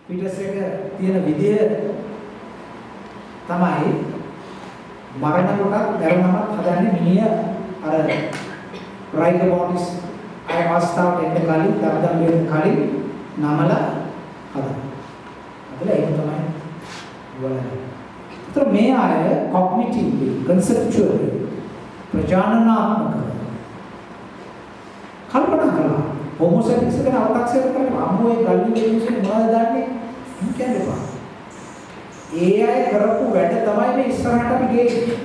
ෆීටස් එක තියෙන විදිය තමයි මරණ කොටත් මරණමත් හදන්නේ මිනිහ අර රයිබෝනිස් අය අවස්ථාවට එන්න කලින් දරදම් වෙන්න කලින් නමලා හදනවා. අපල ඒක තමයි වලන්නේ. ඒතර මේ අය කොග්නිටිව්ලි කන්සෙප්චුවලි ප්‍රජානනාත්මකව කල්පනා කරලා හෝමෝසෙක්ස් එකේ අව탁සයට කරලා අම්මෝ ඒ ගල්ලි දෙන්නේ මොනවද දන්නේ කියන්නේ බා. ඒ අය කරපු වැඩ තමයි මේ ඉස්සරහට අපි ගේන්නේ.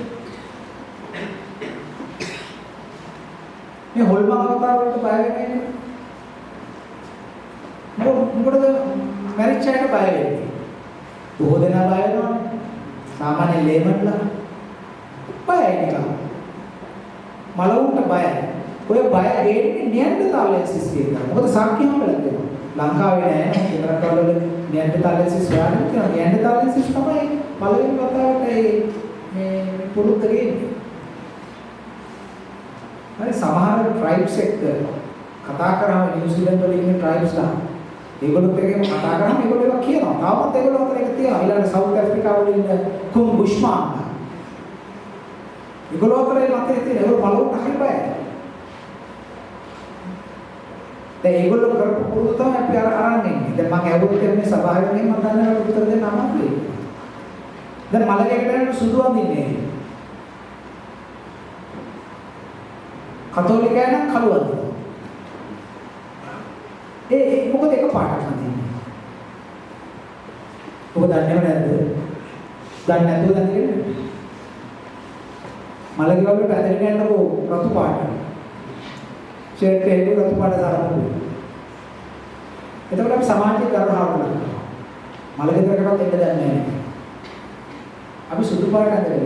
මේ හොල්මන් අවතාර වලට බය වෙන්නේ මොකටද මැරිච් අයට බය වෙන්නේ? බොහෝ දෙනා බය වෙනවා. සාමාන්‍ය ලේමන්ලා බයයි නිකන්. මලවුන්ට බයයි. ඔය බය දෙන්නේ නියන්ඩර්තාලෙන්සිස් කියලා. මොකද සාක්ෂි හම්බෙලා තියෙනවා. ලංකාවේ නෑ ඉතර කවල නියන්ඩර්තාලෙන්සිස් හොයාගෙන තියෙනවා. නියන්ඩර්තාලෙන්සිස් තමයි පළවෙනි වතාවට මේ පුරුද්ද ගේන්නේ. හරි සමහර ට්‍රයිබ්ස් එක්ක කතා කරාම නිව්සීලන්ත වල ඉන්න ට්‍රයිබ්ස්ලා ඒගොල්ලොත් එක්කම කතා කරාම ඒගොල්ලෝ ඒවා කියනවා. තාමත් ඒගොල්ලෝ අතර එක තියෙනවා. ඊළඟ සවුත් ඇෆ්‍රිකාව වල ඉන්න කුම් බුෂ්මාන්. ඒගොල්ලෝ අතර ඒ මතය තියෙන ඒගොල්ලෝ බලවට හරි බයයි. දැන් ඒගොල්ලෝ කරපු පුරුදු තමයි අපි අරන් ඉන්නේ. දැන් මම ඇහුවොත් මේ සභාවෙන් මම දන්නවා උත්තර දෙන්න අමාරුයි. දැන් මලකේකට යන සුදු අඳින්නේ. කතෝලිකයන් කළු අඳිනවා. මොකද එක පාටක් අඳින්නේ. ඔබ දන්නේව නැද්ද? දන්නේ නැතුව දන්නේ. මලකේ වලට ඇදගෙන යනකො රතු පාට. ෂර්ට් එකේ රතු පාට දාලා. එතකොට අපි සමාජයේ කරනවා කරනවා. මලකේකටවත් එන්න දන්නේ නැහැ. අපි සුදු පාට අඳගෙන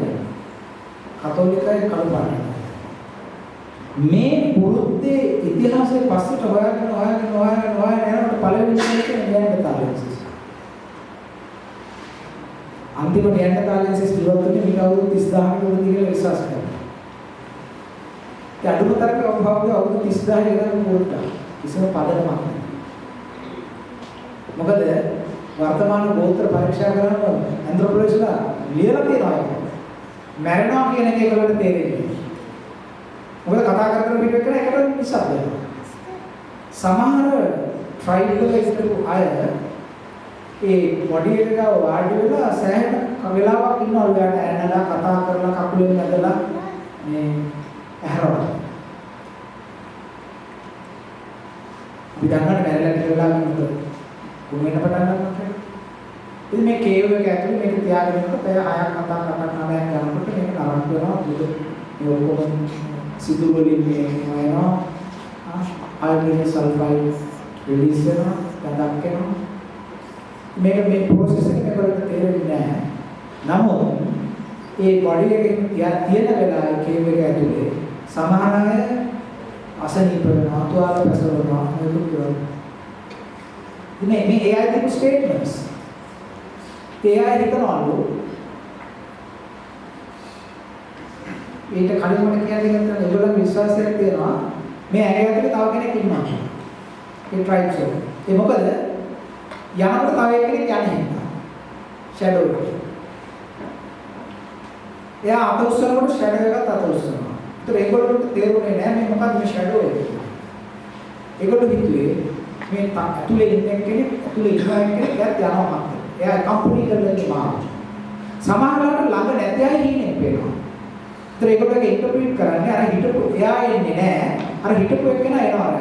කතෝලිකයි කළු පාට. මේ පුරුද්දේ ඉතිහාසයේ පස්සට හොයාගෙන යනකොට පළවෙනි එක නියන්ඩර්තාලෙන්සිස්. අන්තිම නියන්ඩර්තාලෙන්සිස් ඉවත්තුනේ මේ අවුරුදු 30000 කට උඩ කියලා විශ්වාස කරනවා. ඒ අඩුමතරක අවබෝධය අවුරුදු 30000 ඉඳන් පුරුද්ද. කිසිම පදනමක් නැහැ. මොකද වර්තමාන ගෝත්‍ර පරීක්ෂා කරන ඇන්ත්‍රොපොලොජිස්ලා ලියලා තියෙනවා ඒක. මැරෙනවා කියන එක ඒගොල්ලන්ට තේරෙන්නේ නැහැ. මොකද කතා කර පිටු කරන එකට නිසාද සමහර ට්‍රයිබල් එක්ස්පර්ට් අය ඒ බොඩි එක ගාව වාඩි වෙලා සෑහෙන වෙලාවක් ඉන්නවලු යාට ඇනලා කතා කරලා කකුලෙන් ඇදලා මේ ඇහැරවලා විදන්නට බැරිලා කියලා මොකද ගුණෙන්න පටන් ගන්නවා කියන්නේ ඉතින් මේ කේව් එක ඇතුලේ මේක තියාගෙන ඉන්නකොට පැය 6ක් 7ක් 8ක් 9ක් යනකොට මේක නරඹ වෙනවා මේ ඔක්කොම සිදු වලින් මේ වෙනවා අයෝඩින් සල්ෆයිඩ් රිලීස් වෙනවා ගඳක් එනවා මේක මේ ප්‍රොසෙස් එක මේකට තේරෙන්නේ නැහැ නමුත් ඒ බොඩි එකේ තියෙන වෙලාවේ කේව් එක ඇතුලේ සමහර අය අසනීප වෙනවා තුවාල පැසවෙනවා මේක කරනවා මේ AI තිබු ස්ටේට්මන්ට්ස් AI හිතනවලු ඊට කලින් මට කියන්නේ නැත්නම් ඒගොල්ලන්ගේ විශ්වාසයක් තියෙනවා මේ ඇය ඇතුලේ තව කෙනෙක් ඉන්නවා. ඒ ට්‍රයිබ්ස් වල. ඒ මොකද යනකොට තව එක්කෙනෙක් යන්නේ නැහැ. ෂැඩෝ එක. එයා අත උස්සනකොට ෂැඩෝ එකත් අත උස්සනවා. ඒතර ඒගොල්ලන්ට තේරුනේ නැහැ මේ මොකක්ද මේ ෂැඩෝ එක. ඒගොල්ලෝ හිතුවේ මේ ඇතුලේ ඉන්න කෙනෙක් ඇතුලේ ඉන්න කෙනෙක් එයාත් යනවා. එයා කම්පැනි කරලා ඉන්නවා. සමහරවිට ළඟ නැති අය හීනෙක් වෙනවා. ඒතර ඒකට ඉන්ටර්ප්‍රීට් කරන්නේ අර හිටපු එයා එන්නේ නැහැ අර හිටපු එක්කෙනා එනවා අර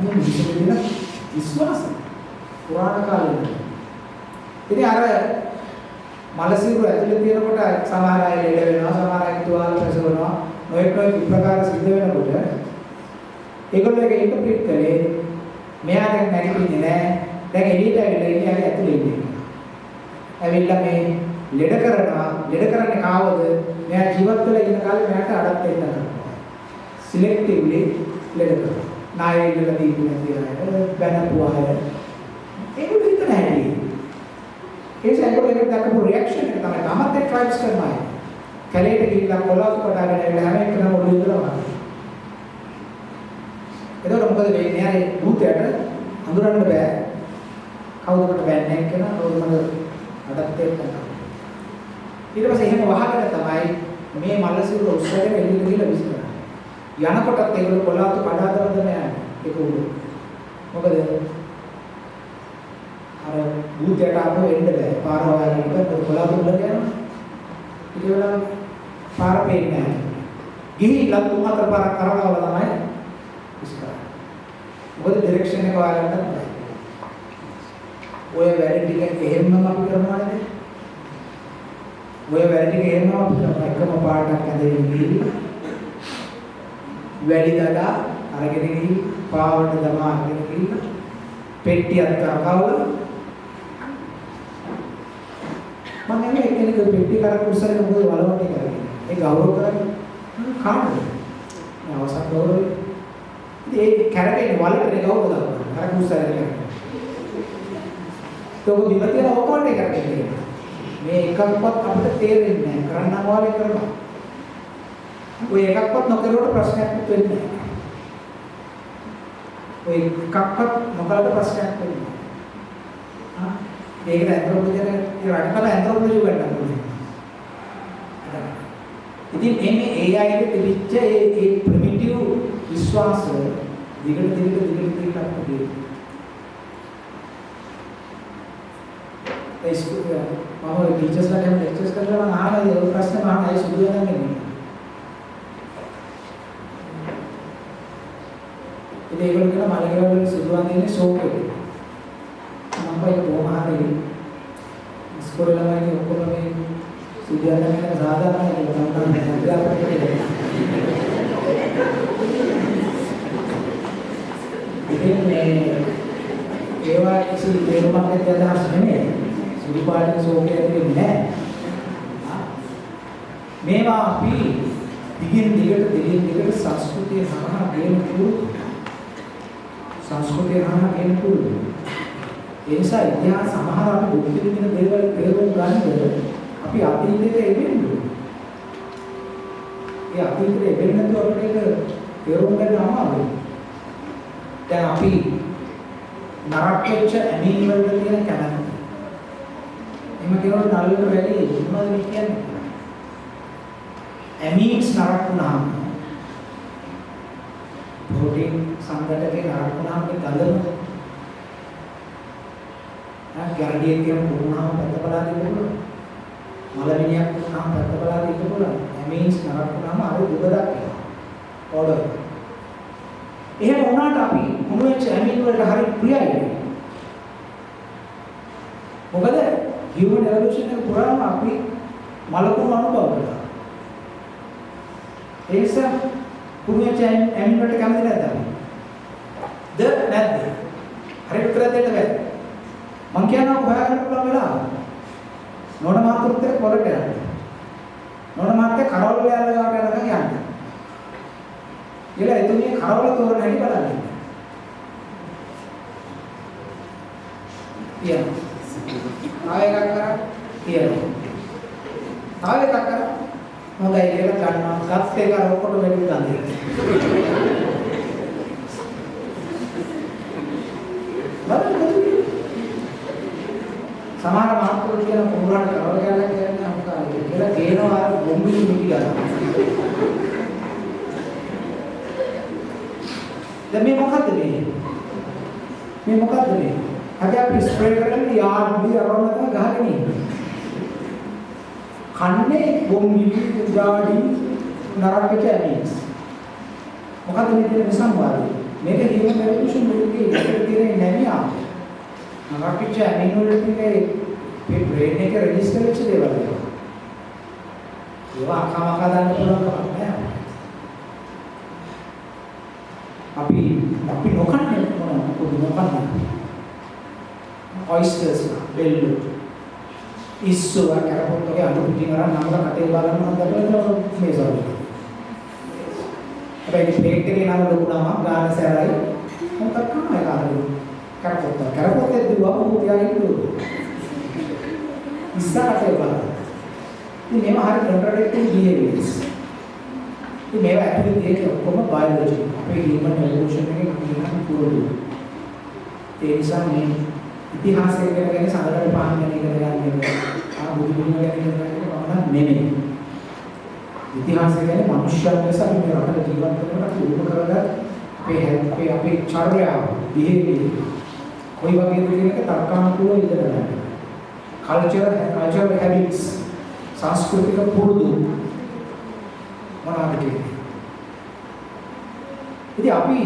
මොන විශ්වවිද්‍යාල විශ්වාස පුරාණ කාලේ ඉතින් අර මලසිරු ඇතුලේ තියෙනකොට සමහර අය ලෙඩ වෙනවා සමහර අය තුවාල පැසවෙනවා නොයෙක් ප්‍රකාර සිද්ධ වෙනකොට ඒගොල්ලෝ ඒක ඉන්ටර්ප්‍රීට් කරේ මෙයා දැන් මැරින්නේ නැහැ දැන් එළියට ඇවිල්ලා ඉන්නේ ඇතුලේ ඉන්නේ ඇවිල්ලා මේ ලෙඩ කරන්නේ කාවද මෙයා ජීවත් වෙලා ඉන්න කාලේ මෙයාට අඩත් වෙන්න කරනවා සිලෙක්ටිව්ලි ලෙඩ කරනවා නායක ඉඳලා දීපු නැති අය බැනපු අය ඒක විතර නැහැටි ඒ සයිකෝලොජිකල් දක්වපු රියැක්ෂන් එක තමයි තමත් ඒ ට්‍රයිබ්ස් කරනවා කැලේට ගිහිල්ලා කොලාස් කොටාගෙන ඇවිල්ලා හැම එකම ඔළුව ඉදලා එතකොට මොකද වෙන්නේ? අර භූතයට අඳුරන්න බෑ. කවුරුකට බෑන්නේ කියලා කවුරු මඟ අඩත් එක්කන. ඊට පස්සේ එහෙම වහගෙන තමයි මේ මල්ල සිරුර උස්සගෙන එළියට ගිහලා විසිකරන්නේ. යනකොටත් ඒගොල්ලෝ කොලාතු කඩාදමද නෑ ඒක උඩ. මොකද අර භූතයට ආපහු එන්න බෑ. පාර වහගෙන කොලාතු උඩ යනවා. ඊට වෙලා පාර පේන්නේ නෑ. ගිහිල්ලා තුන් හතර පාරක් කරකවලා තමයි විසිකරන්නේ. මොකද ඩිරෙක්ෂන් එක හොයාගන්නත් බෑ. ඔය වැඩ ටික එහෙමම අපි කරනවා නේද? ඔය වැඩ ටික එහෙමම අපි කරනවා. එකම පාටක් ඇදගෙන ගිහින් වැඩි දඩා අරගෙන ගිහින් පාවට දමා අරගෙන ගිහින් පෙට්ටියක් කරකවලා මම කියන්නේ එක්කෙනෙක් පෙට්ටිය කරකවලා උස්සගෙන මොකද වලවන්නේ කරන්නේ. ඒ ගෞරව කරන්නේ කාටද? මේ අවසන් ගෞරවය. ඒ කැරකෙන්නේ වලට ගෞරව දානවා. කරකවලා උස්සගෙන යනවා. तो वो विपत्ति ना वो कौन नहीं करते हैं मैं एक पद अपने तेरे नहीं करना वाले करना वो एक पद नौकरी वाला प्रश्न है तो नहीं वो एक पद नौकरी वाला प्रश्न है तो नहीं हाँ एक एंथ्रोपोलॉजी ने ये राजकाल एंथ्रोपोलॉजी करना बोलते हैं इतनी में AI के तिबिच्चे एक प्रिमिटिव विश्वास दिगड़ आपको स्कूल मामा टीचर्स का टाइम लेक्चर्स कर रहा ना ये प्रश्न वहां आए शुरू होना नहीं इधर एक लोग ना मालिक वाले शुरुआत में शो के मामा ये वो हमारे स्कूल लगा के ऊपर में शुरुआत में ज़्यादा नहीं इधर में केवल किसी प्रेरणा के आधार से नहीं सुरुपाटी सोके नहीं मेवा भी दिगिन दिगट संस्कृति हाना गेम कुल ऐसा इतिहास हमारा අපි බුද්ධ විදින දේවල් තේරුම් ගන්න අපි අතීතයේ එවෙන්න ඒ අතීතයේ එවෙන්න නැතුව අපිට ඒක තේරුම් ගන්න අමාරුයි දැන් අපි නරක වෙච්ච ඇමීන් වලට තියෙන කැමැත්ත එහෙම කියනකොට නළුවට වැඩි මොනවද මේ කියන්නේ ඇමීන්ස් නරක වුණාම ප්‍රෝටීන් සංගතකේ නරක වුණාම ඒ ගඳම ගැරඩියක් කියන වුණාම පැත්ත බලා දෙන්න පුළුවන් මලමිණියක් වුණාම පැත්ත බලා දෙන්න පුළුවන් ඇමීන්ස් නරක වුණාම අර දුක දක්වනවා ඕඩර් එහෙම වුණාට අපි මොන වෙච්ච ඇමීන් වලට හරි ප්‍රියයි මොකද human evolution එක පුරාම අපි මලකුණු අනුභව කරලා ඒ නිසා කුණුවෙච්ච ඇමීන් වලට කැමති නැද්ද අපි ද නැද්ද හරි උත්තර දෙන්න බෑ මං කියනවා හොයාගන්න පුළුවන් වෙලාව නෝන මාතෘත් එක්ක පොළට යන්න නෝන මාතෘ කරවල යාල ගාවට යනකම් යන්න ඊළඟ එතුමිය කරවල තෝරන හැටි බලන්න කියනවා ආයෙ එකක් කරා කියනවා ආයෙ එකක් කරා හොඳයි කියලා ගන්නවා ගත් එක අර ඔක්කොට වෙලු ගන්නේ සමහර මාතෘ කියන පුරාණ කරවල කියලා කියන්නේ අමුකාරයි කියලා ගේනවා අර බොම්බිලි මිටි ගන්නවා දැන් මේ මොකද්ද මේ අපි අපි ස්ප්‍රේ කරන්නේ යාඩ් බි අරවන්න තමයි ගහගෙන ඉන්නේ. කන්නේ බොම්බිලි කුඩාඩි නරකක ඇමීස්. මොකද මේ තියෙන සම්බන්ධය? මේක human evolution වලදී ඒකට තියෙන නැමියා. නරකක ඇමීන් වල තියෙන මේ බ්‍රේන් එක රෙජිස්ටර් වෙච්ච දේවල් ඒවා. ඒවා අකමක දාන්න පුළුවන් කමක් නැහැ. අපි නොකන්නේ මොනවද? oysters bellu issuwa කරපොත්තගේ අඩු පිටින් අරන් නමර කටේ බලන්න හදලා මේසාව. හැබැයි ප්ලේට් එකේ නම ලොකු නමක් ගාන සැරයි මොකක්ද කරන්නේ කරපොත්තේ දුවා මුතියයි දුවා. ඉස්සරහට බලන්න. ඉතින් මේවා හරි contradicting behaviors. ඉතින් මේවා ඇතුලේ තියෙන ඔක්කොම biology. අපේ human evolution එකේ කියන පුරුදු. ඒ නිසා මේ ඉතිහාසය ගැන සඳහන් පාන ගැන ඉගෙන ගන්න ආ බුදු ගුණ ගැන ඉගෙන ගන්න නෙමෙයි. ඉතිහාසය කියන්නේ මනුෂ්‍යයන් ලෙස අපි මේ රටේ ජීවත් වෙනකොට උරුම කරගත් අපේ චර්යාව, බිහෙවියර් කොයි වගේද කියන එක තර්කානුකූලව ඉගෙන ගන්න. කල්චරල් හැබිට්ස් සංස්කෘතික පුරුදු මොනවද කියන්නේ. ඉතින් අපි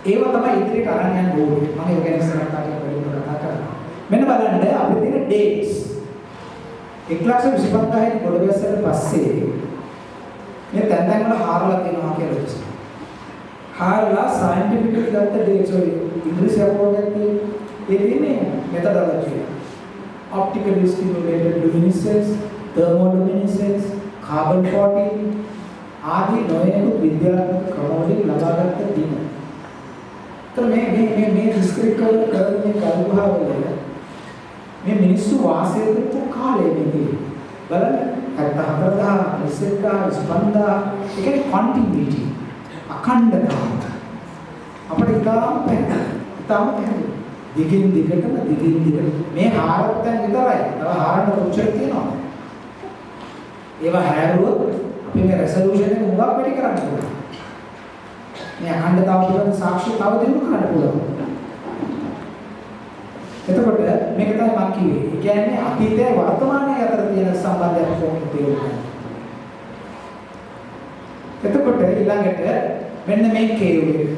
ඒව තමයි ඉදිරියට අරන් යන්න ඕනේ. මම ඒ ගැන ඉස්සරහට කතා කරනවා. මෙන්න බලන්න අපිට තියෙන ඩේට්ස් 1925 ගොඩ ගැස්සට පස්සේ මේ තැන් වල හාරලා තියෙනවා කියලා හිතනවා. හාරලා සයන්ටිෆිකලි ගත්ත ඩේට්ස් ඔය ඉංග්‍රීසි අපෝගත්තේ ඒ තියෙන්නේ methodology. Optically stimulated luminescence, thermoluminescence, carbon 14 ආදී නොයෙකුත් විද්‍යාත්මක ක්‍රමවලින් ලබාගත් දීම. මේ ඩිස්ක්‍රිප්ට් වල කරන්නේ කල්පනාවල මේ මිනිස්සු වාසය කරපු කාලය මේකේ බලන්න 74000 25000 ඒ කියන්නේ කන්ටිනියුටි අඛණ්ඩතාව අපිට ඉතාම පැහැදිලි දිගින් දිගට මේ හාරත්තන් විතරයි තව හාරන්න කොච්චර තියෙනවද ඒවා හැරුවොත් අපි මේ රෙසලූෂන් එක හුඟක් වැඩි කරන්න පුළුවන් මේ අඛණ්ඩතාව පිළිබඳ සාක්ෂි තව දිනු කරන්න පුළුවන්. එතකොට මේක තමයි මම කිව්වේ. ඒ කියන්නේ අතීතයේ වර්තමානයේ අතර තියෙන සම්බන්ධයක් කොහොමද තේරුම් එතකොට ඊළඟට මෙන්න මේ කේව් එක.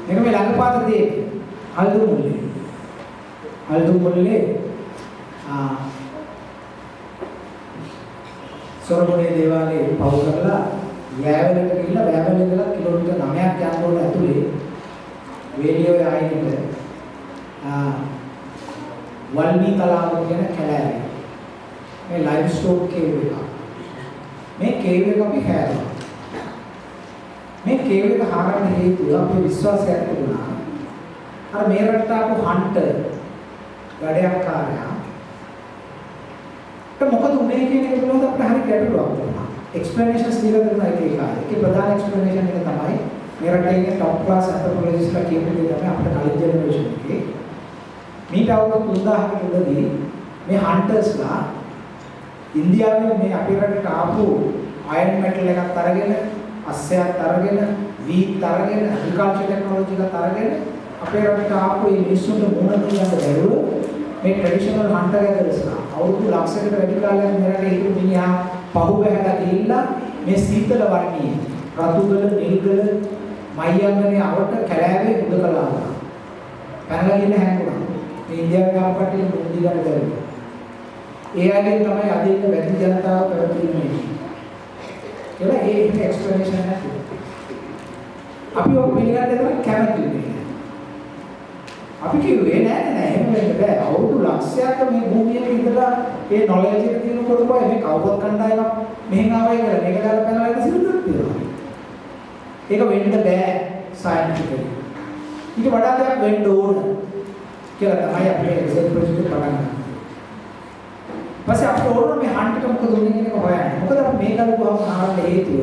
මේක මේ ළඟපාත තියෙන්නේ. හල්දුමුල්ලේ සොරබුනේ දේවාලේ පව කරලා වෑවලට ගිහිල්ලා වෑවල ඉඳලා කිලෝමීටර් 9ක් යන්න ඕන ඇතුලේ වේලියෝ ආයෙත් වල්මී තලාව කියන කැලෑව. මේ ලයිම්ස්ටෝන් කේව් එක. මේ කේව් එක අපි හැරුවා. මේ කේව් එක හරන්න හේතුව අපේ විශ්වාසයක් තිබුණා. අර මේ රටට ආපු හන්ටර් වැඩයක්කාරයා මොකද උනේ කියන එක පිළිබඳව අපිට හරි ගැටලුවක් තියෙනවා. එක්ස්ප්ලනේෂන්ස් දීලා දෙනවා එක. ඒකේ ප්‍රධාන එක්ස්ප්ලනේෂන් එක තමයි මේ රටේ ඉන්න টপ ක්ලාස් ඇන්ත්‍රොපොලොජිස්ට්ලා කියන දේ තමයි අපිට කලින් ජෙනරේෂන් එකේ මීට අවුරුදු 3000කට උඩදී මේ හන්ටර්ස්ලා ඉන්දියාවේ මේ අපේ රටට ආපු අයර්න් මෙටල් එකක් අරගෙන අස්සයක් අරගෙන වීත් අරගෙන ඇග්‍රිකල්චර් ටෙක්නොලොජි එකක් අරගෙන අපේ රටට ආපු මේ මිනිස්සුන්ට මොන දෙයක්ද බැලුවොත් මේ ට්‍රැඩිෂනල් හන්ටර් ගැදරස්ලා අවුරුදු ලක්ෂයකට වැඩි කාලයක් මෙරට හිටපු මිනිහා පහුබැහැලා ගිහිල්ලා මේ සීතල වර්ණීය රතුගල නිල්ගල මයියංගනේ අවට කැලෑවේ උදකලා වුණා. පැනලා ගිහින් හැංගුණා. මේ ඉන්දියාවේ ආපටේ මුන්දි ගන්න බැරිද. ඒ අයගෙන් තමයි අද ඉන්න වැඩි ජනතාව පැවතුනේ. කියලා ඒ එක්ස්ප්ලනේෂන් එකක් තියෙනවා. අපි ඔක පිළිගන්න දෙයක් කැමති නෙමෙයි. අපි කිව්වේ නෑ එහෙම වෙන්න බෑ. අවුරුදු ලක්ෂයක් මේ භූමියේ ඉඳලා ඒ නොලෙජ් එක තියෙන කොටුවයි මේ කවුරුත් කණ්ඩායමක් මෙහෙම ආවයි කියලා මේක දාලා පැනලා ඉන්න සිදුවක් තියෙනවා. ඒක වෙන්න බෑ සයන්ටිෆිකලි. ඊට වඩා දෙයක් වෙන්න ඕන කියලා තමයි අපි රිසර්ච් ප්‍රොජෙක්ට් එක පටන් ගන්නේ. පස්සේ අපිට ඕන මේ හන්ටට මොකද උනේ කියන එක හොයන්න. මොකද අපි මේ කල්පුවම ආරම්භ හේතුව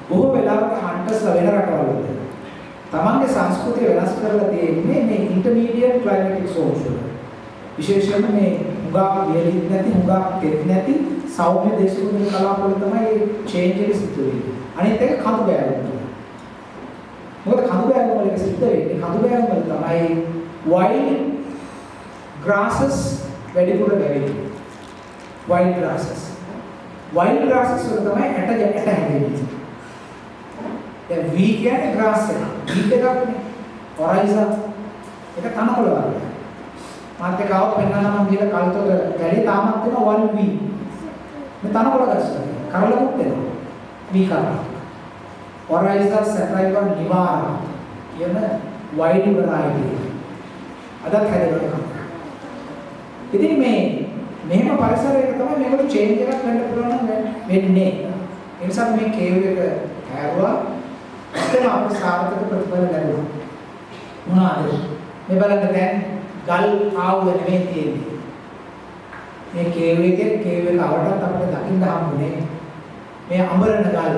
බොහෝ වෙලාවට හන්ටස්ලා වෙන රටවල් වල තමන්ගේ සංස්කෘතිය වෙනස් කරලා තියෙන්නේ මේ ඉන්ටර්මීඩියට් ක්ලයිමැටික් සෝන්ස් වල. විශේෂයෙන්ම මේ හුඟක් වියලිත් නැති හුඟක් තෙත් නැති සෞම්‍ය දේශගුණ කලාපවල තමයි චේන්ජ් එක සිද්ධ වෙන්නේ. අනිත් එක කඳු බෑවුම්. මොකද කඳු බෑවුම් වල සිද්ධ වෙන්නේ කඳු බෑවුම් වල තමයි wild grasses වැඩිපුර වෙන්නේ. wild grasses වල තමයි ඇට හැදෙන්නේ. දැන් වී කියන්නේ grass එක. වීට් එකක් නේ. ඔරයිසා ඒක තනකොළ වගේ. මාත් එක આવත් පෙන්නනවා මම කියලා කල්තොට ගැලේ තාමත් වෙනවා වල් වී. මේ තනකොළ ගස්ස. කරලකුත් වෙනවා. වී කරා. ඔරයිසා සැපයිවා නිවාරා කියන wild variety. අදත් හැදෙනවා. ඉතින් මෙහෙම පරිසරයක තමයි මේකට චේන්ජ් එකක් වෙන්න පුළුවන් වෙන්නේ. ඒ නිසා මේ කේව් එක හැරුවා එතන අපේ සාර්ථක ප්‍රතිඵල ලැබුණා. මොනවාද? මේ බලන්න දැන් ගල් ආවුව නෙමෙයි තියෙන්නේ. මේ කේව් එක අවටත් අපිට දකින්න හම්බුනේ මේ අඹරන ගල්.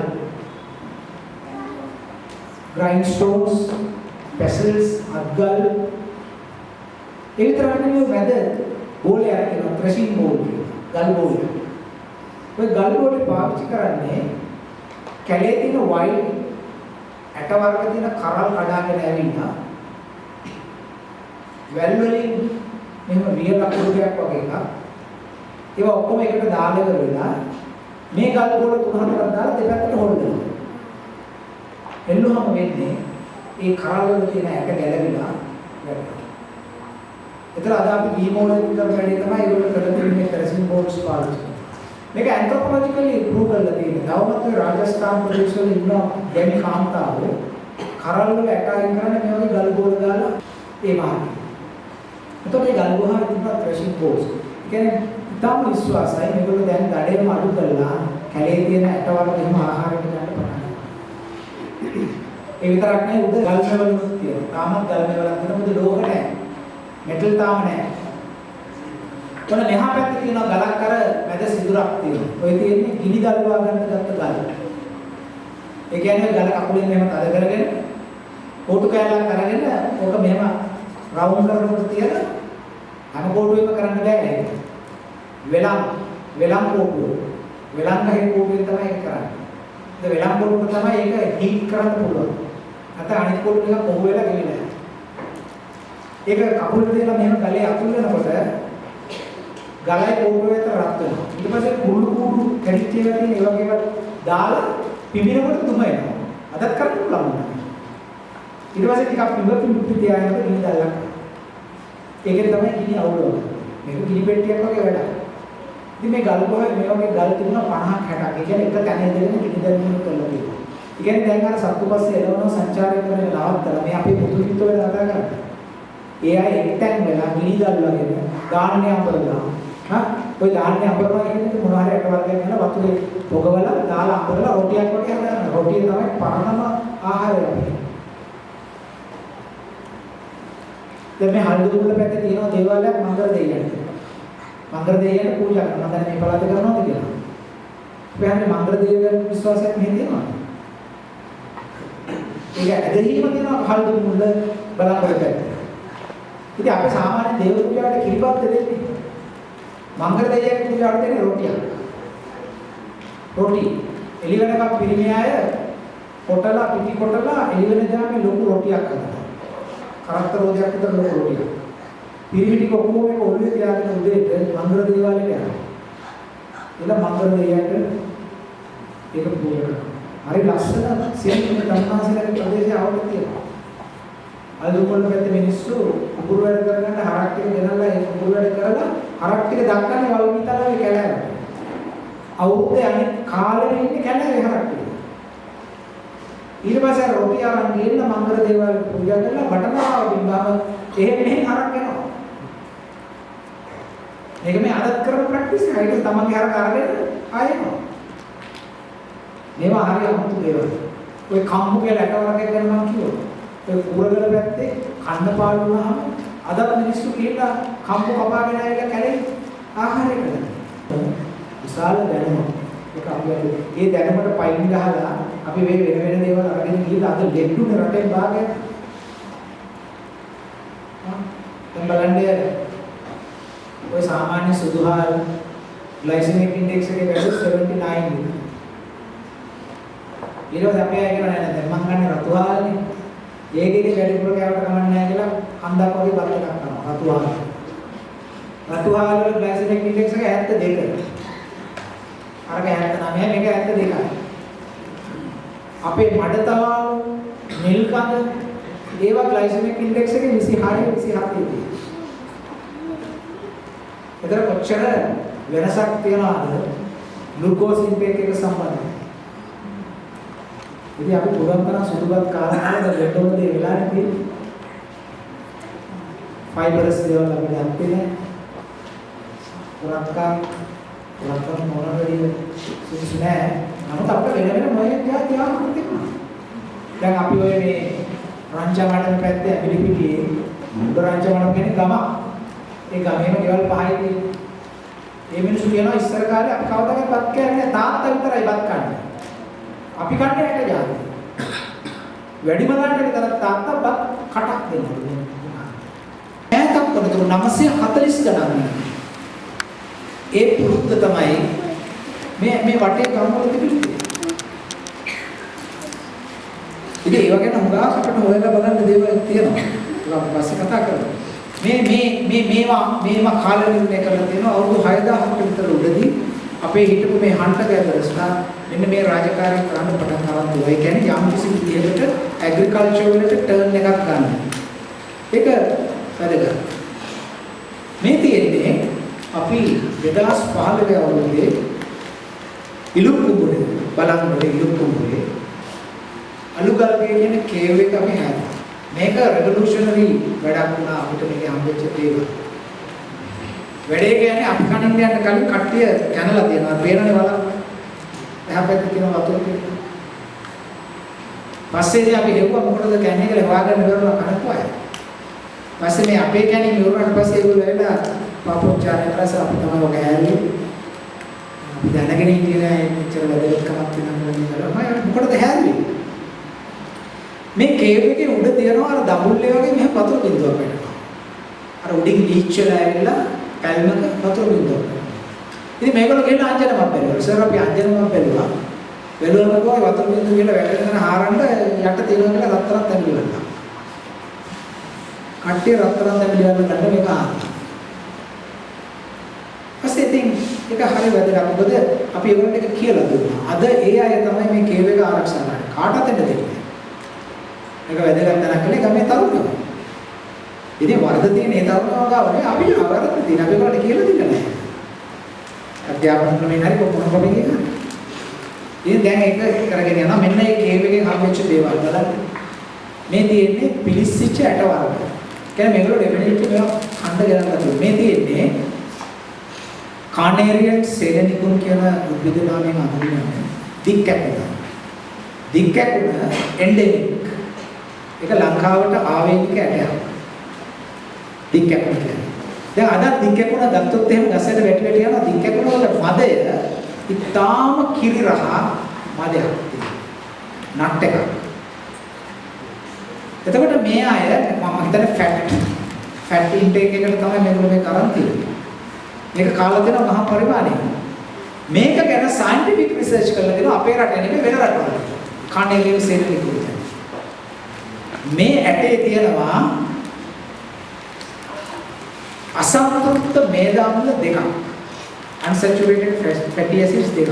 grindstones පැසල්ස් අත්ගල් ඒ විතරක් නෙමෙයි මැද බෝලයක් තියෙනවා ක්‍රෂින් බෝල් ගල් බෝල්. ඔය ගල් බෝල් පාවිච්චි කරන්නේ කැලේ තියෙන වයිල්ඩ් ඇට වර්ග තියෙන කරල් කඩාගෙන ඇවිල්ලා වැල් වලින් මෙහෙම වියල අකුරුයක් වගේ එකක් ඒවා ඔක්කොම එකට දාලා ඉවරලා මේ ගල් බෝල තුන හතරක් දාලා දෙපැත්තට හොල් දෙනවා. එල්ලුවම වෙන්නේ ඒ කරල් වල තියෙන ඇට ගැලවිලා වැටෙනවා. ඒතර අද අපි ගීමෝලෙන් කරන වැඩේ තමයි ඒගොල්ලෝ කරලා තියෙන්නේ ක්‍රෂින් බෝල්ස් පාවිච්චි කරලා. මේක ඇන්ත්‍රොපොලොජිකලි ප්‍රූව් කරලා තියෙනවා. තවමත් ඔය රාජස්ථාන ප්‍රදේශවල ඉන්න ගැමි කාන්තාවෝ කරල් වල ඇට අයින් කරන්නේ මේ වගේ ගල් බෝල දාලා ඒ මාර්ගය. එතකොට මේ ගල් ගුහාවේ තිබ්බ ක්‍රෂින් බෝල්ස්. ඒ කියන්නේ ඉතාම විශ්වාසයි මේගොල්ලෝ දැන් දඩේම අඩු කරලා කැලේ තියෙන ඇට වර්ග එහෙම ආහාරයට ගන්න පටන් ගන්නවා. ඒ විතරක් නෙවෙයි උඩ ගල් මෙවලුත් තියෙනවා. තාමත් ගල් මෙවලක් තියෙනවා. මොකද ලෝක නැහැ. මෙටල් තාම නැහැ. ඔන්න මෙහා පැත්තේ තියෙන ගලක් අර මැද සිදුරක් තියෙනවා. ඔය තියෙන්නේ ගිනි දල්වා ගන්න ගත්ත ගල. ඒ කියන්නේ ගල කකුලෙන් මෙහෙම තද කරගෙන කොටු කෑල්ලක් අරගෙන ඕක මෙහෙම රවුන්ඩ් කරනකොට තියෙන හැම කොටුවෙම කරන්න බෑ නේද? වෙලම් කොටුව. වෙලම් ගහේ කොටුවෙන් තමයි ඒක කරන්නේ. ඒ වෙලම් කොටුව තමයි ඒක හීට් කරන්න පුළුවන්. නැත්නම් අනිත් කොටුව එක කොහොම වෙලා ගෙවෙන්නේ නැහැ. ඒක කකුලට දාලා මෙහෙම ගලේ අතුල් වෙනකොට ගලයි කොටුවේ අතර රත් වෙනවා. ඊට පස්සේ කුරුළු කුඩු කැඩිච්ච ඒවා තියෙන ඒ වගේ ඒවා දාලා පිඹිනකොට තුම එනවා. අදත් කරන්න පුළුවන්. ඊට පස්සේ ටිකක් පිඹි තියාගෙන ගිනි දැල්ලක්. ඒකෙන් තමයි ගිනි අවුලවන්නේ. මේක ගිනි පෙට්ටියක් වගේ වැඩක්. ඉතින් මේ ගල් කොහේ මේ වගේ ගල් තිබුණා 50ක් 60ක්. ඒ කියන්නේ එක තැන ඉඳගෙන ගිනි දැල්ලක් කරලා තියෙනවා. ඒ කියන්නේ දැන් අර සත්තුපස්සේ එළවන සංචාරය කරන නවත්තලා මේ අපේ පුතු හිත වෙලා කතා කරන්නේ. ඒ අය එක්තැන් වෙලා ගිනි දැල්ලාගෙන ධාන්‍ය අඹරලා ඔය ධාන්‍ය අඹරනවා කියන්නේ මොනවා හරි අට වර්ගයක් කරන වතුරේ පොගවලා දාලා අඹරලා රොටියක් වගේ හදනවා. රොටිය තමයි පරණම ආහාරය. දැන් මේ හල්දුමුල පැත්තේ තියෙන දේවාලයක් මංගල දෙවියන්ට. මංගල දෙවියන්ට පූජා කරනවා. දැන් මේ පළාත කරනවාද කියලා. ඉතින් මංගල දෙවියන් විශ්වාසයක් මෙහෙ තියෙනවා. ඒක ඇදහිීම තියෙනවා හල්දුමුල බලාපොරොත්තු පැත්තේ. ඉතින් අපි සාමාන්‍ය දේව පූජාවට කිරිබත් දෙන්නේ. මංගල දෙවියන් පූජාවට දෙන්නේ රොටියක්. රොටි. එළිවෙනකම් පිරිමි අය කොටලා පිටි කොටලා එළිවෙන ජාමේ ලොකු රොටියක් හදනවා. කරත්ත රෝදයක් විතර ලොකු රොටියක්. පිරිමි ටික ඔක්කොම එක ඔළුවේ තියාගෙන උදේට මංගල දේවාලයට යනවා. එළ මංගල දෙවියන්ට ඒක පූජා කරනවා. හරි ලස්සන සියලුම ධර්මාසලක ප්‍රදේශය આવුත් තියෙනවා. අල්ලුකොල්ල පැත්තේ මිනිස්සු කුකුරු වැඩ කරගන්න හරක් ටික ගෙනල්ලා ඒ කුකුරු වැඩ කරලා හරක් ටික දක්වන්නේ වල්විතලාවේ කැලෑවට. අවුරුද්දේ අනිත් කාලෙම ඉන්නේ කැලෑවේ හරක් ටික. ඊට පස්සේ රොටි අරන් ගිහින් මංගල දේවාලයට පූජා කරලා බටමාව බින්දාම එහෙම මෙහෙම හරක් වෙනවා. මේක මේ අදත් කරන ප්‍රැක්ටිස් එක. ඒක තමන්ගේ හරක අරගෙන ආයෙනවා. මේවා හරිය අමුතු දේවල්. ඔය කම්බු කියලා ඇට වර්ගයක් ගැන මම කිව්වා. ඒ කුරගල පැත්තේ කන්න පාළු වුණාම අද මිනිස්සු කියලා කම්බු කපාගෙන ආවිලා කැලේ ආහාරය කරනවා. විශාල දැනුමක්. ඒක අපිට ඒ දැනුමට පයින් ගහලා අපි මේ වෙන දේවල් අරගෙන ගිහලා අද දෙඩුනේ රටේ භාගයක්. දැන් බලන්න ඔය සාමාන්‍ය සුදුහාල් ග්ලයිසෙමික් ඉන්ඩෙක්ස් එකේ වැල්යු 79. ඊළඟට අපි ආයෙ කියනවා නේද දැන් මං ගන්න රතුහාල්නේ. ඒකේදී වැඩිපුර කෑවට කමක් නැහැ කියලා කන්දක් වගේ බත් එකක් කරනවා රතුහාල්. රතුහාල් වල ග්ලයිසෙමික් ඉන්ඩෙක්ස් එක 72. අරක 79 මේක 72යි. අපේ මඩතවාල නිල් කඳ ඒවා ග්ලයිසෙමික් ඉන්ඩෙක්ස් එකේ 26 27 එතන කොච්චර වෙනසක් තියනවද ග්ලූකෝස් ඉන්ටේක් එක සම්බන්ධයෙන්. ඉතින් අපි පුරන්තර සුදුපත් කාලවල දෙඩොල දේ වෙලා නැති ෆයිබරස් දේවල් අපි ගත්තේ නැහැ. පුරන්තර මොනවද සුදුසු නැහැ. නමුත් අපිට වෙන මොකක්ද තියාගන්න තියෙනවා. දැන් අපි ඔය මේ රංචමඩම පැත්තේ පිළිපිටියේ උඩරංචමඩම කියන්නේ ගම. ඒ ගමේම ගෙවල් පහයි තියෙන්නේ. මේ මිනිස්සු කියනවා ඉස්සර කාලේ අපි කවදාවත් බත් කන්නේ තාත්තා විතරයි බත් කන්නේ. අපි කන්නේ ඇට ජාති. වැඩිම ගන්නට විතර තාත්තා බත් වෙනවා. ඈතක් වුණාද 940 ගණන්. ඒ පුරුද්ද තමයි මේ වටේ කම්මල තිබුණේ. ඉතින් ඒ වගේ නම් හුඟක් අපිට හොයලා බලන්න දේවල් තියෙනවා. ඒක පස්සේ කතා කරමු. මේවා කාල නිර්ණය කරලා තියෙනවා අවුරුදු 6000කට විතර උඩදී අපේ හිටපු මේ හන්ටර් ගෑදර්ස්ලා මෙන්න මේ රාජකාරී කරන්න පටන් ගන්නවා. ඒ කියන්නේ යම් කිසි විදිහකට ඇග්‍රිකල්චර් වලට ටර්න් එකක් ගන්න. ඒක වැදගත්. මේ තියෙන්නේ අපි 2015 අවුරුද්දේ ඉලුක්කුඹුරේ බලන්න ඉලුක්කුඹුරේ අලුගල්ගේ කියන කේව් එක අපි හැදුවා. මේක රෙවොලූෂනරි වැඩක් වුණා අපිට මේක හම්බෙච්ච දේවල්. වැඩේ කියන්නේ අපි කනින්න යන කලින් කට්ටිය කනලා තියෙනවා. පේනනේ බලන්න. එහා පැත්තේ තියෙන වතුර පිට. පස්සේදී අපි හෙව්වා මොකටද කන්නේ කියලා හොයාගන්න බැරුණා කනකුවා. පස්සේ මේ අපේ කැණි ඉවරනට පස්සේ ඒගොල්ලෝ වෙලා පාපොච්චාරය කරස අපි තමයි ඔක හැල්ලේ. අපි දැනගෙන ඉන්නේ නෑ මෙච්චර වැදගත්කමක් තියෙනවා කියලා. මොකටද හැල්ලේ? මේ කේව් එකේ උඩ තියනවා අර දඹුල්ලේ වගේ මෙහෙම වතුර බින්දුවක් වෙනවා. අර උඩින් ලීච් වෙලා ඇවිල්ලා පැල්මක වතුර බින්දුවක් වෙනවා. ඉතින් මේගොල්ලෝ ගිහලා අංජනමක් බැලුවා. ඉතින් අපි අංජනමක් බැලුවා. බැලුවම කොහේ වතුර බින්දුව කියලා වැටෙන හාරන්න යට තියෙනවා කියලා රත්තරන් තැඹිලි වුණා. කට්ටිය රත්තරන් තැඹිලි වල ගන්න මේක ආවා. ඊපස්සේ ඉතින් ඒක හරි වැදගත්. මොකද අපි ඒගොල්ලන්ට ඒක කියලා දුන්නා. අද ඒ අය තමයි මේ කේව් එක ආරක්ෂා කරන්නේ. කාටවත් දෙන්නේ. ඒක වැදගත් තැනක් නේ ගමේ තරුණයෝ. ඉතින් වරද තියෙන ඒ තරුණයෝ ගාවනේ අපි වරද තියෙන අපි ඒකට කියලා දෙන්නේ නැහැ. අධ්‍යාපන ක්‍රමයෙන් හරි කොහොමද කියන්නේ. ඉතින් දැන් ඒක කරගෙන යනවා මෙන්න මේ කේව් එකෙන් හම්බෙච්ච දේවල් බලන්න. මේ තියෙන්නේ පිලිස්සිච්ච ඇට වර්ග. කියන්නේ මේගොල්ලෝ ඩෙෆිනිට්ලි මේවා ඛණ්ඩ ගණන් ගන්නවා. මේ තියෙන්නේ කානේරියන් සෙලනිකුන් කියන උද්ভিদ නාමයෙන් හඳුන්වන්නේ දික්කැකුණ. දික්කැකුණ එන්ඩෙමික්. ඒක ලංකාවට ආවේනික ඇටයක්. දික්කැකුණ කියන්නේ. දැන් අද දික්කැකුණ ගත්තොත් එහෙම ගසට වැටි වැටි යනවා දික්කැකුණ වල මදය ඉතාම කිරිරහ මදයක් තියෙනවා. නට් එකක්. එතකොට මේ අය මම හිතන්නේ ෆැට් ඉන්ටේක් එකට තමයි මේගොල්ලෝ මේ කරන් තියෙන්නේ. මේක කාලා දෙන මහා පරිමාණය. මේක ගැන සයන්ටිෆික් රිසර්ච් කරලා දෙනවා අපේ රටේ නෙමෙයි වෙන රටවල. කානේරියන් සෙලනිකුන්. මේ ඇටේ තියෙනවා අසන්තෘප්ත මේදාම්ල දෙකක්. unsaturated fatty acids දෙකක්.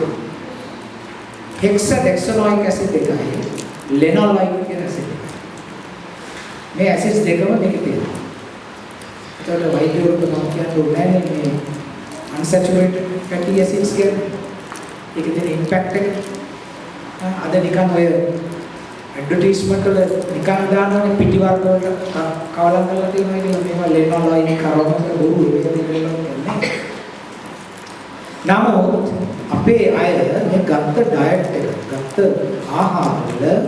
hexadexanoic acid දෙකයි. linoleic කියන acid. මේ acids දෙකම මේකේ තියෙනවා. ඒතකොට වෛද්‍යවරුන්ට මම කියන්නේ මේ unsaturated fatty acids කියන්නේ ඒකේ තියෙන impact එක අද නිකන් ඔය ඇඩ්වර්ටයිස්මන්ට් වල නිකන් දානවනේ පිටි වර්ග වලට කවලම් කරලා තියෙනවා කියලා මේවා ලෙනෝලයින් කරවන්න බොරු ඒක දෙකලම නමුත් අපේ අය මේ ගත්ත ඩයට් එක ගත්ත ආහාර වල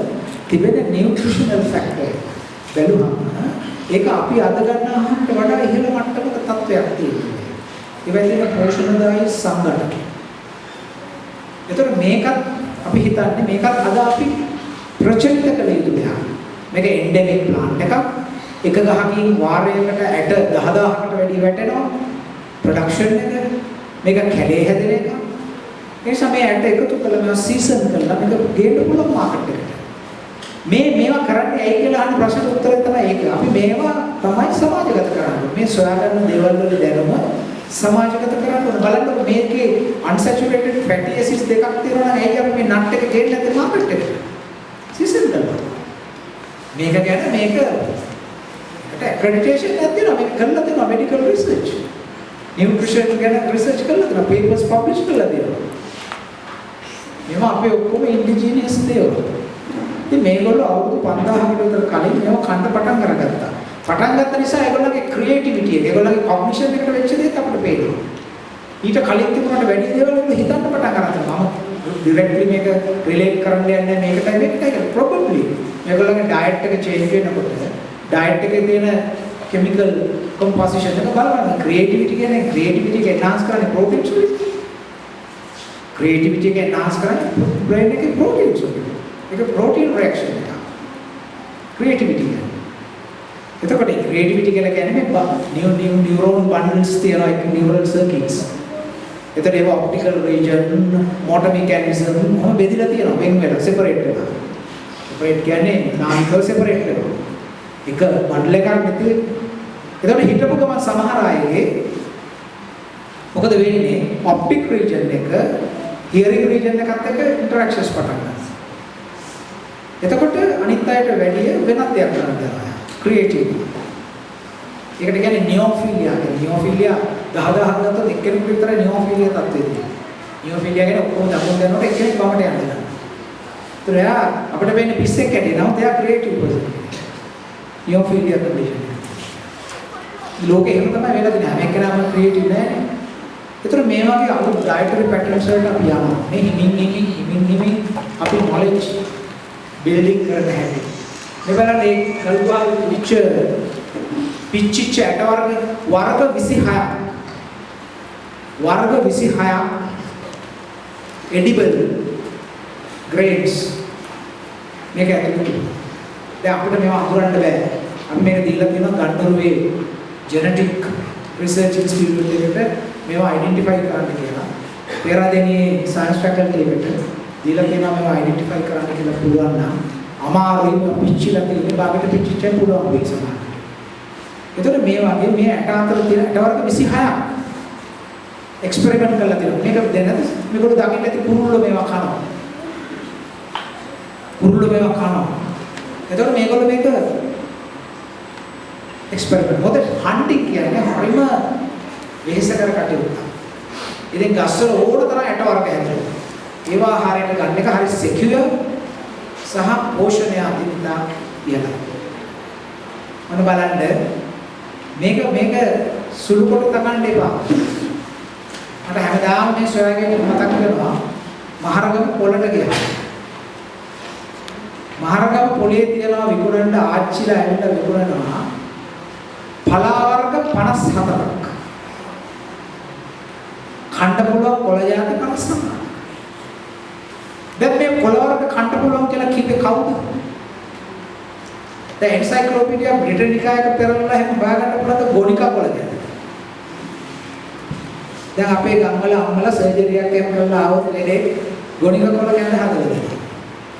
තිබෙන නියුට්‍රිෂනල් ෆැක්ටර් බැලුවම ඒක අපි අද ගන්න ආහාරයට වඩා ඉහළ මට්ටමක තත්වයක් තියෙනවා. ඒ වගේම පෝෂණදායී සංගතක. ඒතර මේකත් අපි හිතන්නේ මේකත් අද අපි ප්‍රචලිත කළ යුතු දෙයක්. මේක එන්ඩෙමික් ප්ලාන්ට් එකක්. එක ගහකින් වාරයකට ඇට 10000කට වැඩි වැටෙනවා. ප්‍රොඩක්ෂන් එක මේක කැලේ හැදෙන එක. ඒ නිසා මේ ඇට එකතු කළා මේවා සීසන් කළා මේක ගේන්න පුළුවන් මාකට් එකට. මේවා කරන්නේ ඇයි කියලා අහන ප්‍රශ්නෙට උත්තරය තමයි ඒක. අපි මේවා තමයි සමාජගත කරන්නේ. මේ සොයාගන්න දේවල් වල දැනුම සමාජගත කරන්න ඕන. බලන්න මේකේ unsaturated fatty acids දෙකක් තියෙනවා නම් ඇයි අපි මේ නට් එක ගේන්න නැත්තේ මාකට් එකට? සීසන් කරනවා. මේක ගැන මේකට accreditation එකක් දෙනවා. මේක කරලා දෙනවා medical research. nutrition ගැන research කරලා දෙනවා. papers publish කරලා දෙනවා. මේවා අපේ ඔක්කොම indigenous දේවල්. ඉතින් මේගොල්ලෝ අවුරුදු 5000කට විතර කලින් මේව කන්න පටන් අරගත්තා. පටන් ගත්ත නිසා ඒගොල්ලෝගේ ක්‍රියේටිවිටි එක, ඒගොල්ලෝගේ කොග්නිෂන් එකට වෙච්ච දේත් අපිට පේනවා. ඊට කලින් තිබුණාට වැඩි දේවල් වල හිතන්න පටන් ගන්නවා. මම ඩිරෙක්ට්ලි මේක රිලේට් කරන්න යන්නේ මේකටයි probably මේගොල්ලෝගේ ඩයට් එක චේන්ජ් වෙනකොට ඩයට් එකේ තියෙන chemical composition එක බලන්න. ක්‍රියේටිවිටි කියන්නේ ක්‍රියේටිවිටි එක enhance කරන්නේ proteins වලින්. ක්‍රියේටිවිටි එක enhance කරන්නේ brain එකේ proteins වලින්. ඒක protein reaction එක. ක්‍රියේටිවිටි එක. එතකොට ක්‍රියේටිවිටි කියලා කියන්නේ මේ නියුරෝන් බන්ඩල්ස් තියෙනවා ඒක නියුරල් සර්කිට්ස්. එතකොට ඒවා ඔප්ටිකල් රීජන්, මෝටර් මෙකැනිසම් මොන බෙදලා තියෙනවා වෙන වෙන සෙපරේට් වෙනවා. සෙපරේට් කියන්නේ නාමිකව සෙපරේට් වෙනවා. එක බන්ඩල් එකක් නැති. එතකොට හිතපු ගමන් සමහර අයගේ මොකද වෙන්නේ ඔප්ටික් රීජන් එක හියරින් රීජන් එකත් එක්ක ඉන්ටරැක්ෂන්ස් පටන් ගන්නවා. එතකොට අනිත් අයට වැඩිය වෙනත් දෙයක් කරන්න යනවා. ක්‍රියේටිව්. ඒකට කියන්නේ නියෝෆිලියා. නියෝෆිලියා 10,000 ගත්තොත් එක්කෙනෙකුට විතරයි නියෝෆිලියා තත්ත්වය තියෙන්නේ. නියෝෆිලියා කියන්නේ ඔක්කොම දකුණු යනකොට එක්කෙනෙක් වමට යනවා. ඒතර එයා අපිට වෙන්නේ පිස්සෙක් ඇටේ. නමුත් එයා ක්‍රියේටිව් පර්සන්. නියෝෆිලියා කන්ඩිෂන්. ලෝකේ එහෙම තමයි වෙලා තියෙන්නේ. හැම එක්කෙනාම ක්‍රියේටිව් නෑනේ. ඒතර මේ වගේ අලුත් ඩයටරි පැටර්න්ස් වලට අපි යනවා. මේ හිමින් අපි නොලෙජ් බිල්ඩින් කරන්න හැටි. මේ බලන්න මේ කල්පා පිච්චිච්ච ඇට වර්ග 26ක්. වර්ග 26ක් edible grades මේක ඇතුළේ. දැන් අපිට මේවා අඳුරන්න බෑ. අපි මේක දීලා තියෙනවා ගන්නරුවේ ජෙනටික් රිසර්ච් ඉන්ස්ටිටියුට් එකට මේවා අයිඩෙන්ටිෆයි කරන්න කියලා. පෙරදෙනියේ සයන්ස් ෆැකල්ටි එකට දීලා තියෙනවා මේවා අයිඩෙන්ටිෆයි කරන්න කියලා පුළුවන් නම් අමාරුයි පිච්චිලා තියෙන භාගයට පිච්චිච්ච පුළුවන් වෙයි සමහරවිට. ඒතර මේ වගේ මේ ඇට අතර තියෙන ඇට වර්ග 26ක් එක්ස්පෙරිමන්ට් කරලා තියෙනවා. මේක දැනද මේගොල්ලෝ දකින්න ඇති කුරුල්ලෝ මේවා කනවා. කුරුල්ලෝ මේවා කනවා. ඒතර මේගොල්ලෝ මේක එක්ස්පෙරිමන්ට් මොකද හන්ටිං කියන්නේ හරිම වෙහෙසකර කටයුත්තක්. ඉතින් ගස්වල ඕන තරම් ඇට වර්ග හැදෙනවා. ඒවා ආහාරයට ගන්න එක හරි සිකියුර් සහ පෝෂණය අදින්නා ඉහළයි. මොන බලන්න මේක සුළු කොට තකන්න එපා. මට හැමදාම මේ සොයාගෙන මතක් වෙනවා මහරගම පොළට ගියා. මහරගම පොළේ තියනවා විකුණන්න ආච්චිලා ඇවිල්ලා විකුණනවා පලා වර්ග 54ක්. කණ්ඩ පුළුවන් කොළ જાති 59ක්. දැන් මේ කොළ වර්ග කණ්ඩ පුළුවන් කියලා කිව්වේ කවුද? දැන් එන්සයික්ලෝපීඩියා බ්‍රිටනිකා එක පෙරලලා එහෙම හොයාගන්න පුළුවන් ගෝනිකා කොළ જાති. දැන් අපේ ගම්වල අම්මලා සර්ජරියක් එහෙම කරලා ආවොත් ලෙඩේ ගෝනිකා කොළ කෑම හදලා දෙනවා.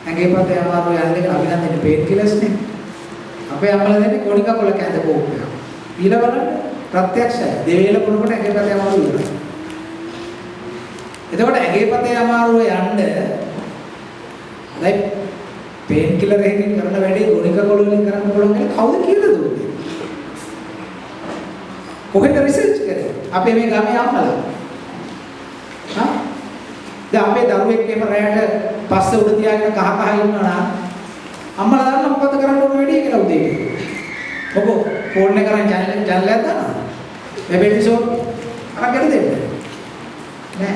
ඇඟේ පතේ අමාරු යන්නේ අභිනන්දනේ පේන් කිලස් නේ. අපේ අම්මලා දෙන්නේ ගෝනිකා කොළ කෑම කෝප්පයක්. ඊළ බලන්න ප්‍රත්‍යක්ෂයි. දෙවේල කොනකොට ඇඟේ පතේ අමාරු වෙනවා. එතකොට ඇඟේ පතේ අමාරුව යන්න දැන් පේන් කිලර් එකකින් කරන වැඩේ ගුණික කොළ වලින් කරන්න පුළුවන් කියලා කවුද කියලා දුන්නේ? කොහෙද රිසර්ච් කරේ? අපේ මේ ගමේ අම්මලා. හා? දැන් අපේ දරුවෙක් එහෙම රැයට පස්සේ උඩ තියාගෙන කහ කහ ඉන්නවා නම් අම්මලා දන්නා මොකද කරන්න ඕන වැඩේ කියලා උදේ. මොකෝ ෆෝන් එක කරන් channel එකක් දානවා. වෙබ් එපිසෝඩ් අරගෙන දෙන්න. නෑ.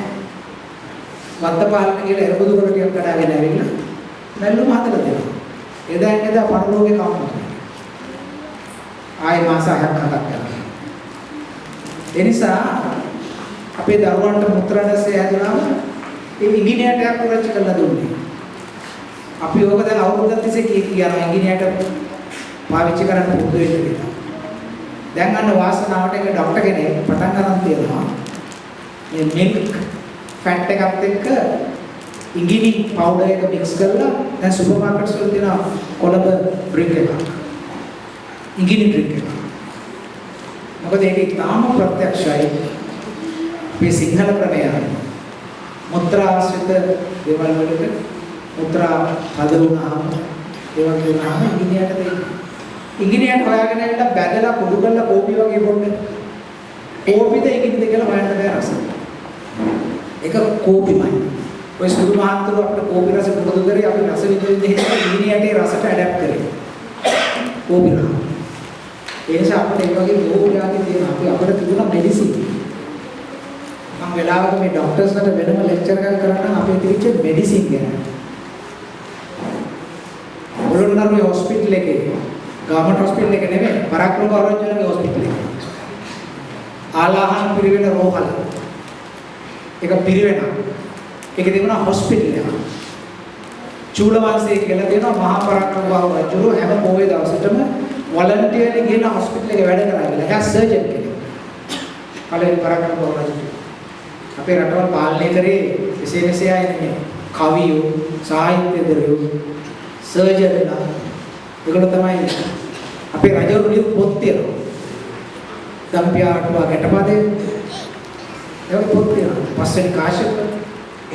වත්තපාලන කියලා එරබුදු කොට ටිකක් කඩාගෙන ඇවිල්ලා නැල්ලුම හදලා දෙනවා. එදා පරලෝකේ කවුරුද? ආයේ මාස 6ක් 7ක් කරනවා. ඒ නිසා අපේ දරුවන්ට මුත්‍රාදස්සේ හැදුනාම ඒ ඉංගිනේරට එකක් පුරච්චි කරලා දුන්නේ. අපි ඕක දැන් අවුරුද්දක් තිස්සේ කියනවා ඉංගිනේරට පාවිච්චි කරන්න පුරුදු වෙන්න කියලා. දැන් අන්න වාසනාවට එක ડોක්ටර් කෙනෙක් පටන් ගන්න තියෙනවා. මේ මිල්ක් ෆැට් එකත් එක්ක ඉංගිනි පවුඩර් එක මික්ස් කරලා දැන් සුපර් මාකට්ස් වල තියෙන කොළඹ ඩ්‍රින්ක් එකක්. ඉංගිනි ඩ්‍රින්ක් එකක්. මොකද ඒක ඉතාම ප්‍රත්‍යක්ෂයි. මේ සිංහල ක්‍රමය මුත්‍රා ආශ්‍රිත දේවල් වලට මුත්‍රා හදවුණාම ඒවා කියනවාම ඉංගිනියට දෙන්න. ඉංගිනියට හොයාගෙන ඇවිල්ලා බැදලා කුඩු කරලා කෝපි වගේ බොන්නේ. කෝපිද ඉංගිනිද කියලා හොයන්න බෑ රස. ඒක කෝපිමයි. ඔය සුදු මහත්තුරු අපිට කෝපි රස මොකද කරේ අපි රස විඳින්න හිතලා ඉංගිනියට රසට ඇඩැප්ට් කරේ. කෝපි රස. ඒ නිසා අපිට ඒ වගේ බොහෝ જાති තියෙනවා. අපිට තිබුණා මෙඩිසින්. මම වෙලාවක මේ ડોක්ටර්ස්ලට වෙනම ලෙක්චර් එකක් කරන්න අපේ තිබිච්ච මෙඩිසින් ගැන. ඔලොන්නරුවේ හොස්පිටල් එකේ ගවර්න්මන්ට් හොස්පිටල් එක නෙමෙයි පරාක්‍රම ගෞරවජනක හොස්පිටල් එක. ආලාහන පිරිවෙන රෝහල. ඒක පිරිවෙන. ඒක තිබුණා හොස්පිටල් එක. චූලවංශයේ කියලා තියෙනවා මහා පරාක්‍රම බාහු රජු හැම පොයේ දවසටම වොලන්ටියර්ලි ගිහලා හොස්පිටල් එකේ වැඩ කරා කියලා. එයා සර්ජන් කෙනෙක්. පළවෙනි පරාක්‍රම බහුරජු. අපේ රටවල් පාලනය කරේ එසේ මෙසේ අය නෙමෙයි. කවියෝ, සාහිත්‍යදරයෝ, සර්ජන්ලා ඒගොල්ලෝ තමයි අපේ රජවරු ලියපු පොත් තියෙනවා. දම්පියාටුවා ගැටපදේ ඒක පොත් තියෙනවා. පස්වෙනි කාශ්‍යප,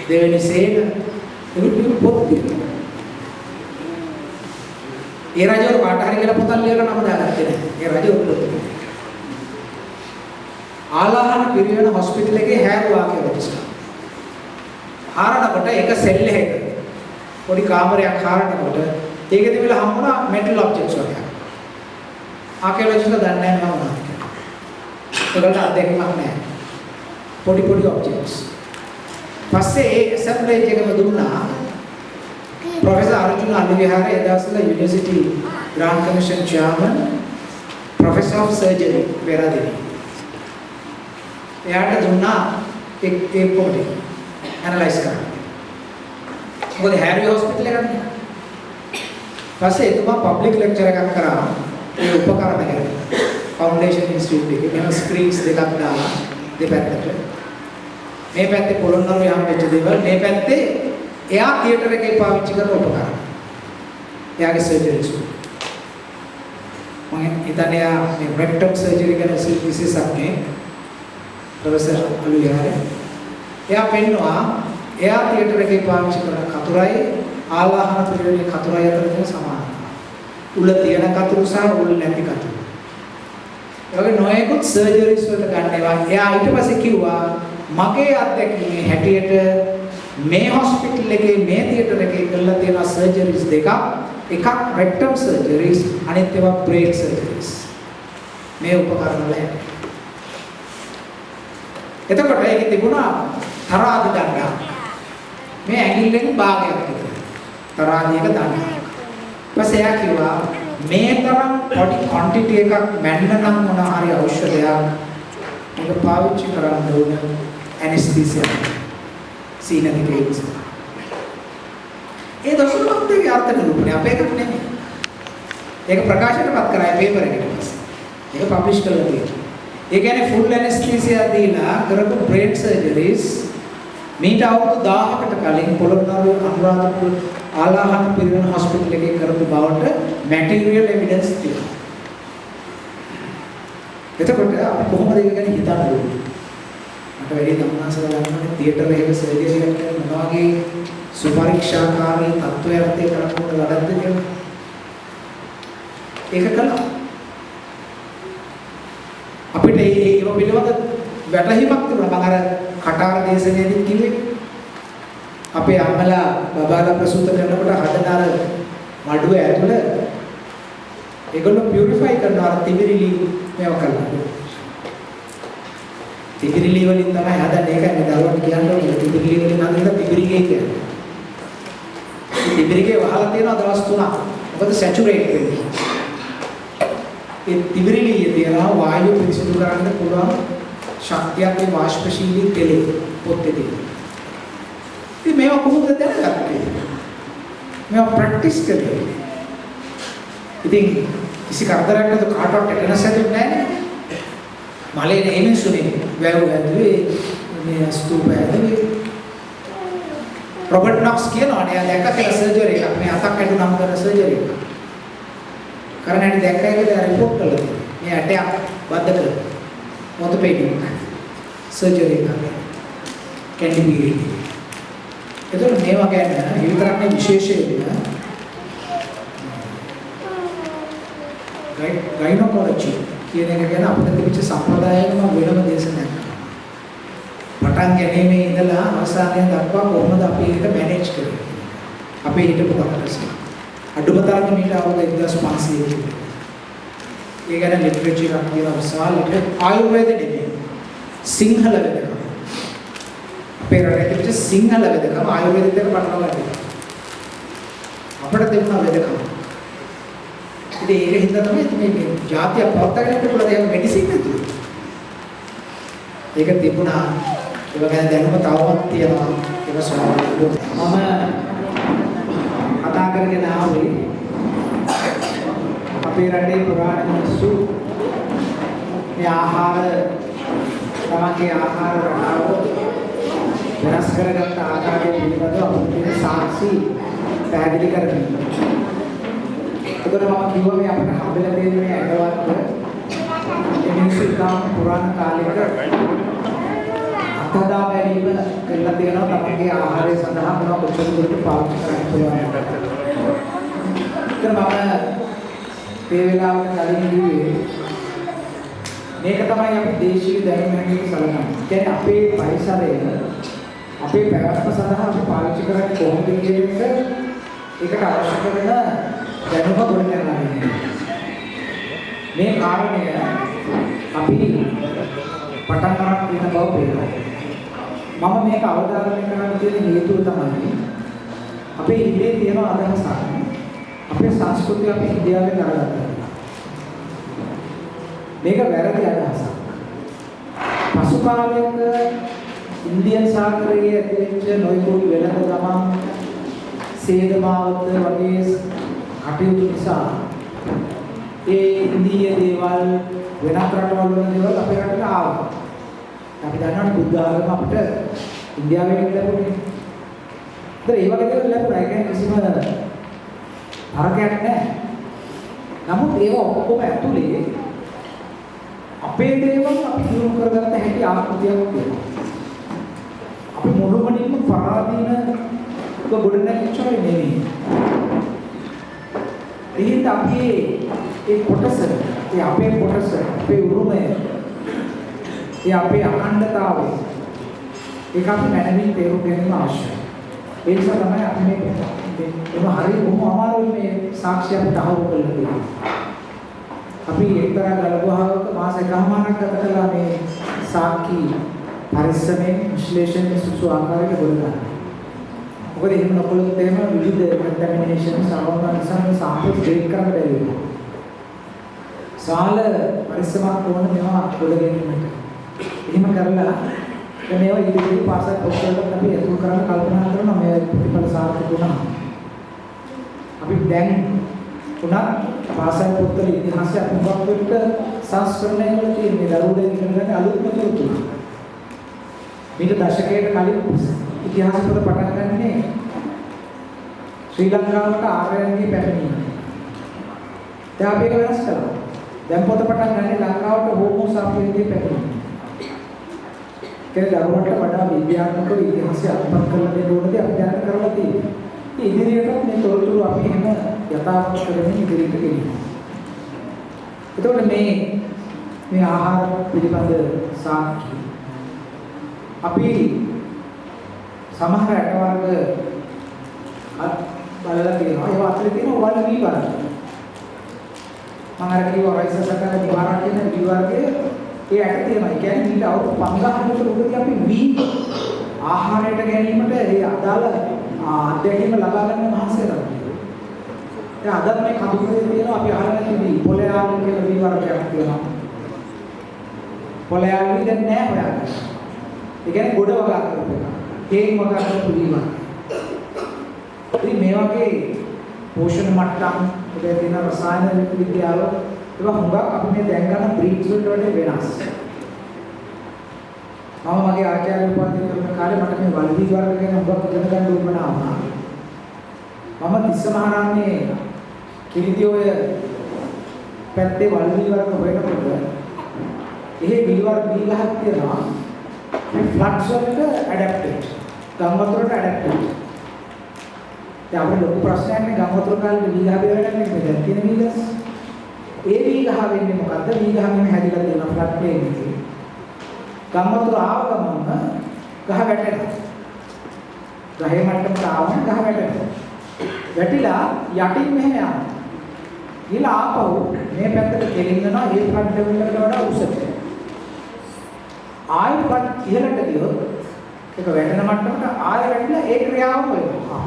දෙවෙනි සේන ඒගොල්ලෝ පොත් තියෙනවා. ඒ රජවරු කාට හරි කියලා පොතක් ලියලා නම දාගත්තේ නැහැ. ඒ රජවරු පොත් තියෙනවා. ආලාහන පිරිවෙන හොස්පිටල් එකේ හැරුවා කියලා කිව්වා. හාරනකොට ඒක සෙල් එකක පොඩි කාමරයක් හාරනකොට ඒකෙ තිබිලා හම්බුණා මෙටල් ඔබ්ජෙක්ට්ස් වගේ. ආකියොලොජිස්ට්ලා දන්නේ නැහැ මොනවද කියලා. ඒකට අත්දැකීමක් නැහැ. පොඩි ඔබ්ජෙක්ට්ස්. පස්සේ ඒ ඇසැම්බලේජ් එකම දුන්නා ප්‍රොෆෙසර් අර්ජුන අලුවිහාර ඒ දවස්වල university grant commission chairman professor of surgery පෙරදින. එයාට දුන්නා ඒ පොඩි ඇනලයිස් කරන්න. මොකද හැරි හොස්පිටල් එකක් නේ. පස්සේ එතුමා පබ්ලික් ලෙක්චර් එකක් කරා ඒ උපකරණ ගැන. ෆවුන්ඩේෂන් ඉන්ස්ටිටියුට් එකේ මෙහෙම ස්ක්‍රීන්ස් දෙකක් දාලා දෙපැත්තට. මේ පැත්තේ පොළොන්නරු යම් වෙච්ච දේවල් මේ පැත්තේ එයා තියටර් එකේ පාවිච්චි කරන උපකරණ. එයාගේ සර්ජරිස්. මම හිතන්නේ මේ රෙක්ටම් සර්ජරි ගැන විශේෂඥයෙක් ප්‍රොෆෙසර් අලුවිහාර. එයා පෙන්නවා එයා තියටර් එකේ පාවිච්චි කරන කතුරයි ආලාහන පිළිවෙලේ කතුරයි අතර තියෙන සමානතාවය. උල තියෙන කතුරු සහ උල් නැති කතුරු. ඒ වගේ නොයෙකුත් සර්ජරිස් වලට ගන්නවා. එයා ඊට පස්සේ කිව්වා මගේ අත්දැකීමේ හැටියට මේ හොස්පිටල් එකේ මේ තියටර් එකේ කරලා තියෙන සර්ජරිස් දෙකක් එකක් රෙක්ටම් සර්ජරිස් අනිත් ඒවා බ්‍රේක් සර්ජරිස්. මේ උපකරණ වල එතකොට ඒකේ තිබුණා තරාදි දණ්ඩක්. මේ ඇඟිල්ලෙන් භාගයක් විතර. තරාදියක දණ්ඩක්. ඊපස්සේ එයා කිව්වා මේ තරම් පොඩි ක්වොන්ටිටි එකක් මැන්න නම් මොන හරි ඖෂධයක් මේක පාවිච්චි කරන්න ඕන ඇනස්තීසියා. සීනති කේස්. ඒ දොස්තරලත් දෙක අර්ථ නිරූපණය අපේ එකක් නෙමෙයි. ඒක ප්‍රකාශනපත් කරා පේපර් එකකට පස්සේ. ඒක පබ්ලිෂ් කරලා තියෙනවා. ඒ කියන්නේ ෆුල් ඇනස්තීසියා දීලා කරපු බ්‍රේන් සර්ජරිස් මීට අවුරුදු 1000කට කලින් පොළොන්නරුව අනුරාධපුර ආලාහන පිරිවෙන හොස්පිටල් එකේ කරපු බවට මැටීරියල් එවිඩන්ස් තියෙනවා. එතකොට අපි කොහොමද ඒක ගැන හිතන්න ඕනේ? මට වැඩි ධම්මාසල ගන්නනේ තියටර් එකක සර්ජරි එකක් කරන මොනවා වගේ සුපරීක්ෂාකාරී තත්ත්වයක් කරනකොට වැඩක්ද කියලා. ඒක කළා. අපිට ඒක පිළිබඳ වැටහීමක් තිබුණා. මම අර කටාර දේශනයේදී කිව්වේ අපේ අම්මලා බබාලා ප්‍රසූත කරනකොට හදන අර මඩුව ඇතුළ ඒගොල්ලෝ පියුරිෆයි කරනවා අර තිබිරිලි මේව කරලා. තිබිරිලි වලින් තමයි හදන්නේ. ඒකයි මේ දරුවන්ට කියන්නේ තිබිරිලි වලින් හදන තිබිරිගේ කියන්නේ. තිබිරිගේ වහලා තියෙනවා දවස් 3ක්. මොකද සැචුරේට් වෙන්නේ. ඒ තිබිරිලියේ තියෙනවා වායුව පිරිසිදු කරන්න පුළුවන් ශක්තියක් මේ වාෂ්පශීලී තෙලේ පොත්තේ තියෙනවා. ඉතින් මේවා කොහොමද දැනගත්තේ? මේවා ප්‍රැක්ටිස් කරලා. ඉතින් කිසි කරදරයක් නැතුව කාටවත් ටෙටනස් හැදෙන්නේ නැහැ නේ. මලේ නෙමෙයිසුනේ වැව වැදුවේ මේ ස්තූප ඇතුලේ. රොබර්ට් නොක්ස් කියනවා නේ දැක්ක කියලා සර්ජරි එකක් මේ අතක් කැඩුනම කරන සර්ජරි එක. කරන හැටි දැක්කයි කියලා රිපෝට් කළා තියෙනවා. මේ ඇටයක් බද්ධ කරලා මොතපෙඩික් සර්ජරි එකක්. කැන්ඩි බීරි. එතකොට මේවා ගැන විතරක් නෙවෙයි විශේෂයෙන් ගයිනකොලොජි කියන එක ගැන අපිට තිබිච්ච සම්ප්‍රදායයම වෙනම දේශනයක්. පටන් ගැනීමේ ඉඳලා අවසානය දක්වා කොහොමද අපි ඒක මැනේජ් කරන්නේ? අපේ හිටපු ડોක්ටර්ස් අඩුම තරමේ මීට අවුරුදු 1500 ඒ ගැන ලිටරේචර් එකක් කියලා විශාල ආයුර්වේද නෙමෙයි සිංහල වෙදකම. අපේ රටේ තිබිච්ච සිංහල වෙදකම ආයුර්වේදයට පටලවා ගන්නවා. අපිට තිබුණා වෙදකම. ඉතින් ඒක හින්දා තමයි මේ ජාතිය පවත්වාගෙන යන්න පුළුවන් ඒක මෙඩිසින් නෙතුව. ඒක තිබුණා. ඒක ගැන දැනුම තවමත් තියෙනවා. ඒක සමාජයේ මම කතා කරගෙන ආවේ අපේ රටේ පුරාණ මිනිස්සු මේ ආහාර තමන්ගේ ආහාර රටාව වෙනස් කරගත්ත ආකාරය පිළිබඳව අපිට සාක්ෂි පැහැදිලි කරගන්න. ඒකට මම කිව්වා මේ අපිට හම්බෙලා තියෙන මේ ඇඟවත් මේ මිනිස්සු ඉතාම පුරාණ කාලයක අත්හදා බැලීම කරලා තියෙනවා තමන්ගේ ආහාරය සඳහා මොනවා කොච්චර දුරට පාවිච්චි කරන්න පුළුවන්. ඒකට මම මේ වෙලාවට කලින් කිව්වේ මේක තමයි අපි දේශීය දැනුම හැටියට සලකන්නේ. කියන්නේ අපේ පරිසරය අපේ පැවැත්ම සඳහා අපි පාවිච්චි කරන්නේ කොහොමද කියන එක ඒකට අවශ්‍ය කරන දැනුම ගොඩනගලා ඉන්නේ. මේ කාරණය අපි පටන් ගන්න තියෙන බව පේනවා. මම මේක අවධාරණය කරන්න තියෙන හේතුව තමයි අපේ ඉන්නේ තියෙන අදහසක්. අපේ සංස්කෘතිය අපි ඉන්දියාවෙන් අරගත්තා. මේක වැරදි අදහසක්. පසු කාලයක ඉන්දියන් සාගරයේ ඇතිවෙච්ච නොයෙකුත් වෙළඳ ගමන් සේදමාවත වගේ කටයුතු නිසා ඒ ඉන්දීය දේවල් වෙනත් රටවල් වල දේවල් අපේ රටට ආවා. අපි දන්නවා බුද්ධ ආගම අපිට ඉන්දියාවෙන් ලැබුණේ. ඒත් ඒ වගේ දේවල් ලැබුණා. ඒ කියන්නේ කිසිම අරකයක් නැහැ. නමුත් ඒව ඔක්කොම ඇතුලේ අපේ දේවල් අපි දිනු කරගත්ත හැටි ආකෘතියක් තියෙනවා. අපි මොළොමනින්ම පරාදීන ගොඩනැගිච්චවයි නෙවෙයි. ඒත් අපි ඒ කොටස, ඒ අපේ කොටස, අපේ උරුමය, ඒ අපේ අඛණ්ඩතාවය ඒක අපි මනමින් තේරුම් ගැනීම අවශ්‍යයි. ඒ නිසා තමයි අපි මේ හරිය බොහොම අමාරුයි මේ සාක්ෂියක් තහවුරු කරලා තියෙන්නේ. අපි එක්තරා ගලගහාවක මාස එකමාරක් ගත කළා මේ සාක්ෂි පරිස්සමෙන් විශ්ලේෂණය සුසු ආකාරයකට ගොඩනගන්න. මොකද එහෙම නොකළොත් එහෙම විවිධ කන්ටැමිනේෂන් සමග නිසා මේ සාම්පල් බ්‍රේක් කරන්න බැරි වෙනවා. සාල පරිස්සමක් ඕන මේවා ගොඩ ගැනීමට. එහෙම කරලා දැන් මේවා ඉදිරි පාසල් පොත්වලට අපි අතුල් කරන්න කල්පනා කරනවා මේ ප්‍රතිඵල සාර්ථක වුණා. අපි දැන් උනා පාසල් පොත්වල ඉතිහාසය අපුප්පුවට සංස්කරණය කරලා තියෙන මේ දරුවෝ ඉගෙන ගන්න අලුත්ම තොරතුරු. මේක දශකයකට කලින් ඉතිහාස පොත පටන් ගන්නේ ශ්‍රී ලංකාවට ආර්යයන්ගේ පැමිණීම. දැන් අපි ඒක වෙනස් කරනවා. දැන් පොත පටන් ගන්නේ ලංකාවට හෝමෝ සාපියන්ගේ පැමිණීම. ඒක දරුවන්ට වඩා විද්‍යාත්මක ඉතිහාසය අත්පත් කරලා දෙන්න ඕනදී අපි දැනට කරලා තියෙනවා. ඉදිරියට මේ තොරතුරු අපි එහෙම යථාර්ථ කරගෙන ඉදිරියට ගෙනියනවා. එතකොට මේ ආහාර පිළිබඳ සාක්ෂි අපි සමහර රට වර්ග බලලා තියෙනවා. ඒ අතරේ තියෙන වල වී වර්ග. මම අර කිව්වා රයිස් සකල විහාර කියන වී වර්ගයේ ඒ ඇට තියෙනවා. ඒ කියන්නේ ඊට අවුරුදු 5000 කට උඩදී අපි වී ආහාරයට ගැනීමට ඒ අදාළ අධ්‍යයනය ලබා ගන්න මහන්සි වෙනවා. දැන් අද මේ කඳුකරේ තියෙනවා අපි අහලා නැති වී පොලයාවි කියලා වී වර්ගයක් තියෙනවා. පොලයාවි දැන් නෑ හොයාගන්න. ඒ කියන්නේ ගොඩ වගා කරපු එක. හේන් වගා කරපු වී වර්ග. ඉතින් මේ වගේ පෝෂණ මට්ටම් ඒකේ තියෙන රසායන විද්‍යාව ඒවා හුඟක් අපි මේ දැන් ගන්න බ්‍රීඩ්ස් වලට වඩා වෙනස්. මම මගේ ආචාර්ය උපාධිය කරන කාලේ මට මේ වල්වි වර්ග ගැන හුඟක් ඉගෙන ගන්න උවමනා වුණා. මම තිස්සමහාරාමේ කිරිදිඔය පැත්තේ වල්වි වර්ග හොයනකොට එහෙ බිල්වර්ග බීගහක් තියෙනවා. මේ ෆ්ලක්ස් වලට ඇඩැප්ටඩ්. ගම් වතුරට ඇඩැප්ටඩ්. දැන් අපේ ලොකු ප්‍රශ්නයක් නේ ගම් වතුර කාලේ බීගහ බේරගන්නේ මේ දැන් තියෙන බීගස්. ඒ බීගහ වෙන්නේ මොකද්ද? බීගහම හැදිලා තියෙන ෆ්ලට් ප්ලේන් එකේ. ගම් වතුර ආව ගමන්ම ගහ වැටෙනවා. ගහේ මට්ටමට ආවම ගහ වැටෙනවා. වැටිලා යටින් මෙහෙම යනවා. ඊළඟ ආපහු මේ පැත්තට කෙලින්නවා ඒ ෆ්ලට් ලෙවල් එකට වඩා උසට. ආයෙත් ඉහළට ගියොත් ඒක වැටෙන මට්ටමට ආයෙ වැටිලා ඒ ක්‍රියාවම වෙනවා.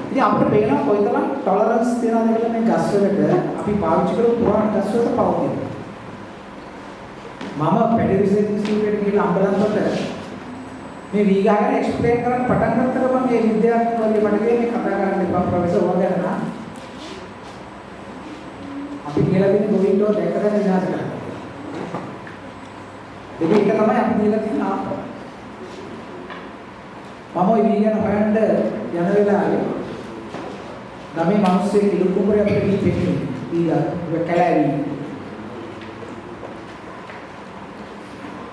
ඉතින් අපිට පේනවා කොයිතරම් ටොලරන්ස් තියනවද කියලා මේ ගස් වලට අපි පාවිච්චි කරපු පුරාණ ගස් වලට පවතිනවා. මම පැඩි රිසර්ච් ඉන්ස්ටිටියුට් එකට ගිහලා අම්බලන්තොට මේ වී ගහගෙන එක්ස්ප්ලেইন කරන්න පටන් ගත්තම මේ විද්‍යාඥයෝ වගේ මට කියන්නේ කතා කරන්න එපා ප්‍රොෆෙසර් ඔයා ගැන කියලා දෙන ගොවින්ටෝ දැක්කද විනාශ කරනවා. ඒක තමයි අපි කියලා තියෙන ආප්ප. මම ওই වීගන හොයන්න යන වෙලාවේ ගමේ මිනිස්සු කිලු කුඹරේ අපිට දීපෙන්නේ. ඊගා කැලෑවි.